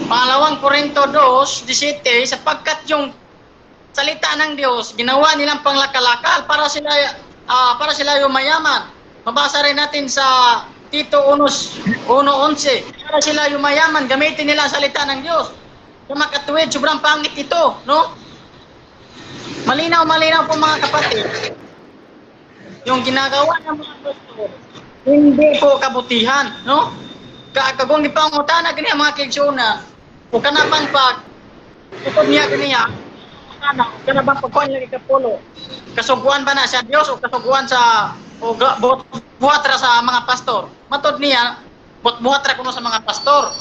Pangalawang Korinto 2:17 sapagkat yung salita ng Diyos ginawa nilang panglakalakal para sila yumayaman. Mabasa rin natin sa Tito 1:11 para sila yumayaman, gamitin nila ang salita ng Diyos. Sa makatuwid, sobrang pangit ito, no? Malinaw po mga kapatid. Yung ginagawa ng mga pastor hindi po kabutihan, no? Kagong ipangutana gani ang mga kaigsunan. O kanapang tukod niya ganiya. Kanapang pagkuhan niya ikapulo. Kasuguan ba na sa Dios o kasuguan sa buhat ra sa mga pastor? Matod niya, buhat ra kuno sa mga pastor.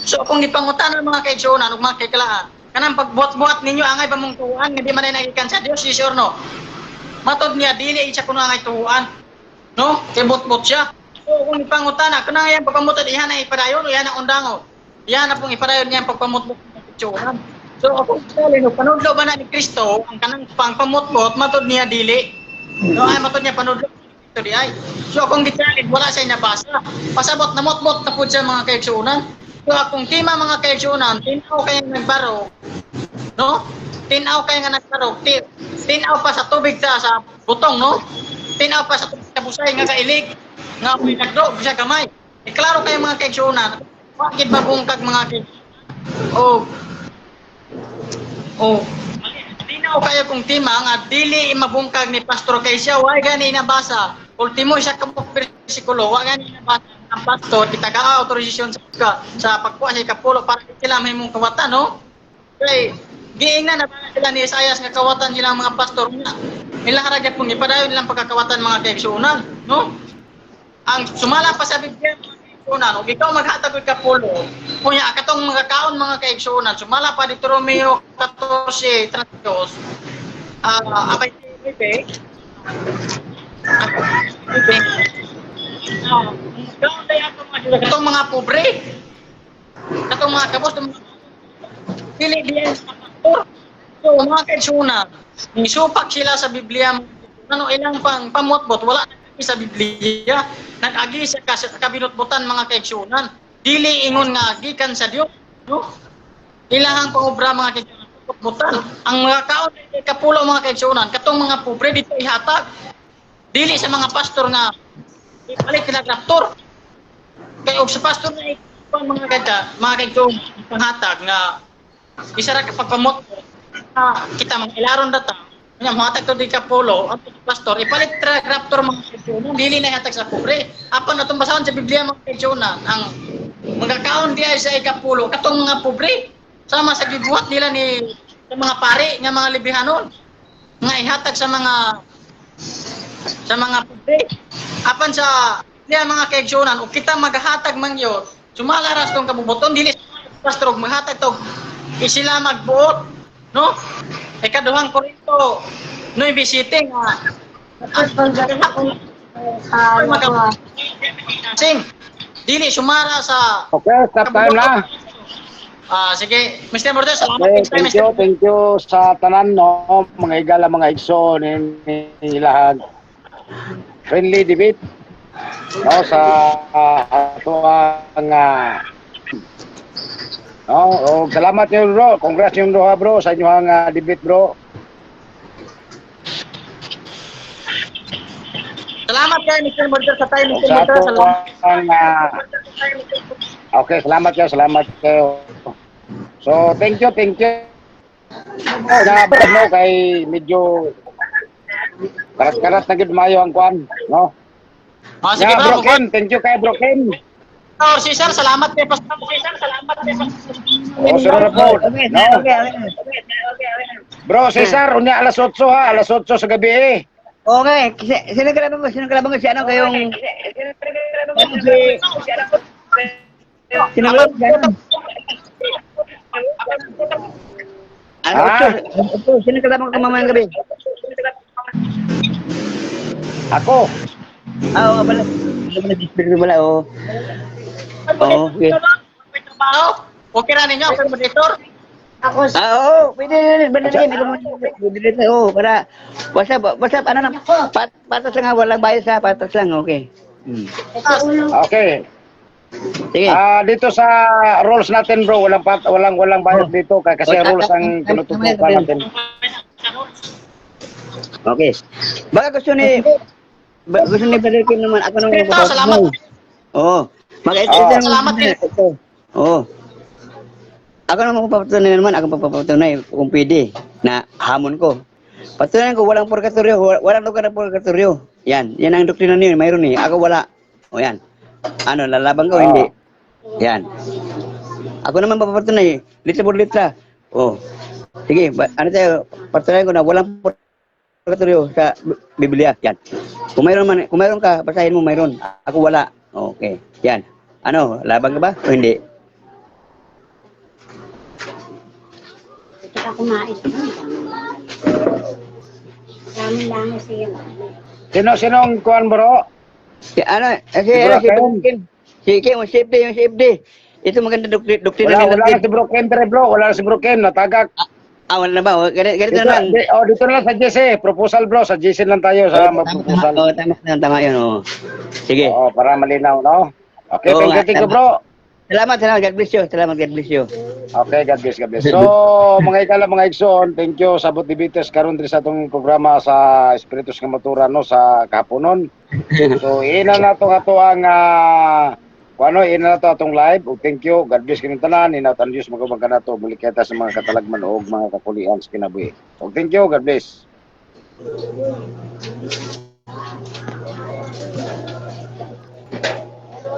So kung ipangutana ng mga kaigsunan o mga kaiklaan, kanang pagbuhat-buhat ninyo angay ba mong tuhuan nga di man ay nagikan sa Dios, yes or no? Matod niya dili siya kuno angay tuhuan. No? Kay bot-bot siya. So kung ipangutana, kanang yan pagpamutod iyan na ipadayon o yan ang undango. Yan na pong ipadayon niya ang pagpamutbot ng picturan. So kung panudlo ba na ni Kristo ang kanang pangpamutbot, matod niya dili. No, ay matod niya panudlo ito di ay. So kung gitsalid wala siya nabasa. Pasabot na mutbot na po siya mga kaigsunan. So kung tima mga kaigsunan, tinaw kayo nagbaro. No? Tinaw kayo nga nagbaro. Tinaw pa sa tubig sa butong, no? Tinaw pa sa busay nga kailig nga may nagdo bisa kamay. Klaro kayo mga kaigsunan. Bakit ba bungkag mga kaigsunan? Tinaw kayo kung tima nga dili mabungkag ni pastor kay siya way gani nabasa. Ultimo siya kamok bersikulo wa gani nabasa ang pastor kita ka autorisasyon sa pagkuha sa ikapulo para sila may mong kawatan, no? Kay giingnan na sila ni Isayas nga kawatan sila mga pastor nga. Nila haragyan pong ipadayon nilang pagkakawatan mga kaigsunan, no? Ang sumala pa sa Biblia mga kaigsunan, o ikaw maghatag og ikapulo, kunya akatong mga kaon mga kaigsunan, sumala pa dito Romeo 14:32, abay bebe, katong mga pobre, katong mga kabos, pili diyan sa pastor. So mga kaigsunan, nisupak sila sa Biblia, ano ilang pang pamutbot, wala na sa Biblia, nag-agi sa kabinutbutan mga kaigsunan, dili ingon nga gikan sa Dios, no? Ilahang pangobra mga kaigsunan, pamutbutan. Ang mga kaon kapulo mga kaigsunan, katong mga pobre dito ihatag, dili sa mga pastor nga ipalit na raptor. Kaya og sa pastor na mga kaigsunan, panghatag nga isa ra kapag pamutbot, kita mga ilaron data nya mohatag to di kapulo ang pastor ipalit tra raptor mga kaigsunan dili na hatag sa pobre apan natong basahon sa Biblia mga kaigsunan ang magakaon di ay sa ikapulo katong mga pobre sama sa gibuhat nila ni sa mga pari nga mga libihanon nga ihatag sa mga pobre apan sa diya mga kaigsunan ug kita maghatag man yun sumala ras tong kabubuton dili pastor maghatag to isila magbuot, no? Ikaduhang Korinto 9:7 nga sing dili sumara sa
Okay, stop time na.
Sige, Mr. Mordes, salamat
Okay, thank you sa tanan, no? Mga igala, mga igso, nilahag friendly debate, no? Sa ato ang Oh, salamat yun bro. Congrats yung duha bro sa inyong debate bro.
Salamat kay Mr. Murder sa time, Mr.
Sa
Murder.
ato
Salamat.
okay, salamat kayo. So, thank you. No, kay medyo karat-karat na gid mayo ang kwan, no?
Oh, sige
Yeah,
bro.
bro Ken, thank you kay bro Ken.
Oh, si Sir, salamat kay Pastor. Sir, salamat kay Pastor.
Oh, sir po, no? Bro, Cesar, unya alas 8 ha, alas 8 sa gabi eh.
Okay, sino kalaban mo? Sino kalaban mo si ano kayong... Sino kalaban mo? Ano ito? Sino kalaban ko mamayang gabi?
Ako.
Oo, pala. Display pala, oo. Oo, okay.
Okay na ninyo, Sir Moderator?
Ako sa...
Oo, pwede rin. Pwede rin, oo, para... Basta, ano na, patas lang, walang bias ha, patas lang, okay.
Okay.
Sige.
Dito sa rules natin bro, walang bayad dito kasi rules ang tinututukan natin.
Okay. Baka gusto ni Brother Kim naman, ako naman
Ito, salamat.
Oo.
Salamat din.
Oo. Ako naman papatunay naman, ako papatunay kung pwede na hamon ko. Patunayan ko, walang purgatorio, walang lugar na purgatorio. Yan ang doktrina niyo, mayroon eh. Ako wala. O yan. Ano, lalaban ko, hindi. Yan. Ako naman papatunay, litra por litra. O. Sige, ano tayo, patunayan ko na walang purgatorio sa Biblia. Yan. Kung mayroon ka, basahin mo mayroon. Ako wala. Okay. Yan. Ano, laban ka ba o hindi?
Ito ka kumain. Dami siya.
Sinong kuan bro?
Si Kim. Si FD. Ito maganda doktrina
Wala na si Bro Ken bro, wala na si Bro Ken, natagak.
Wala na ba? Ganito na lang.
Dito na lang sa GC, proposal bro, sa GC lang tayo sa mag-proposal.
Tama yun. Oh. Sige.
Oo, para malinaw, no? Okay, thank you bro.
Salamat. God bless you.
Okay, God bless. So, mga ikala, mga igsoon, thank you sa Butibites karon diri sa atong programa sa Espiritus nga Maturan no sa kapunon. So, ina na to ato ang ina na to atong live. O thank you. God bless kining tanan. Inaut ang Dios magubang kanato muli kita sa mga katalagman o mga kapulian sa kinabuhi. So, thank you. God bless.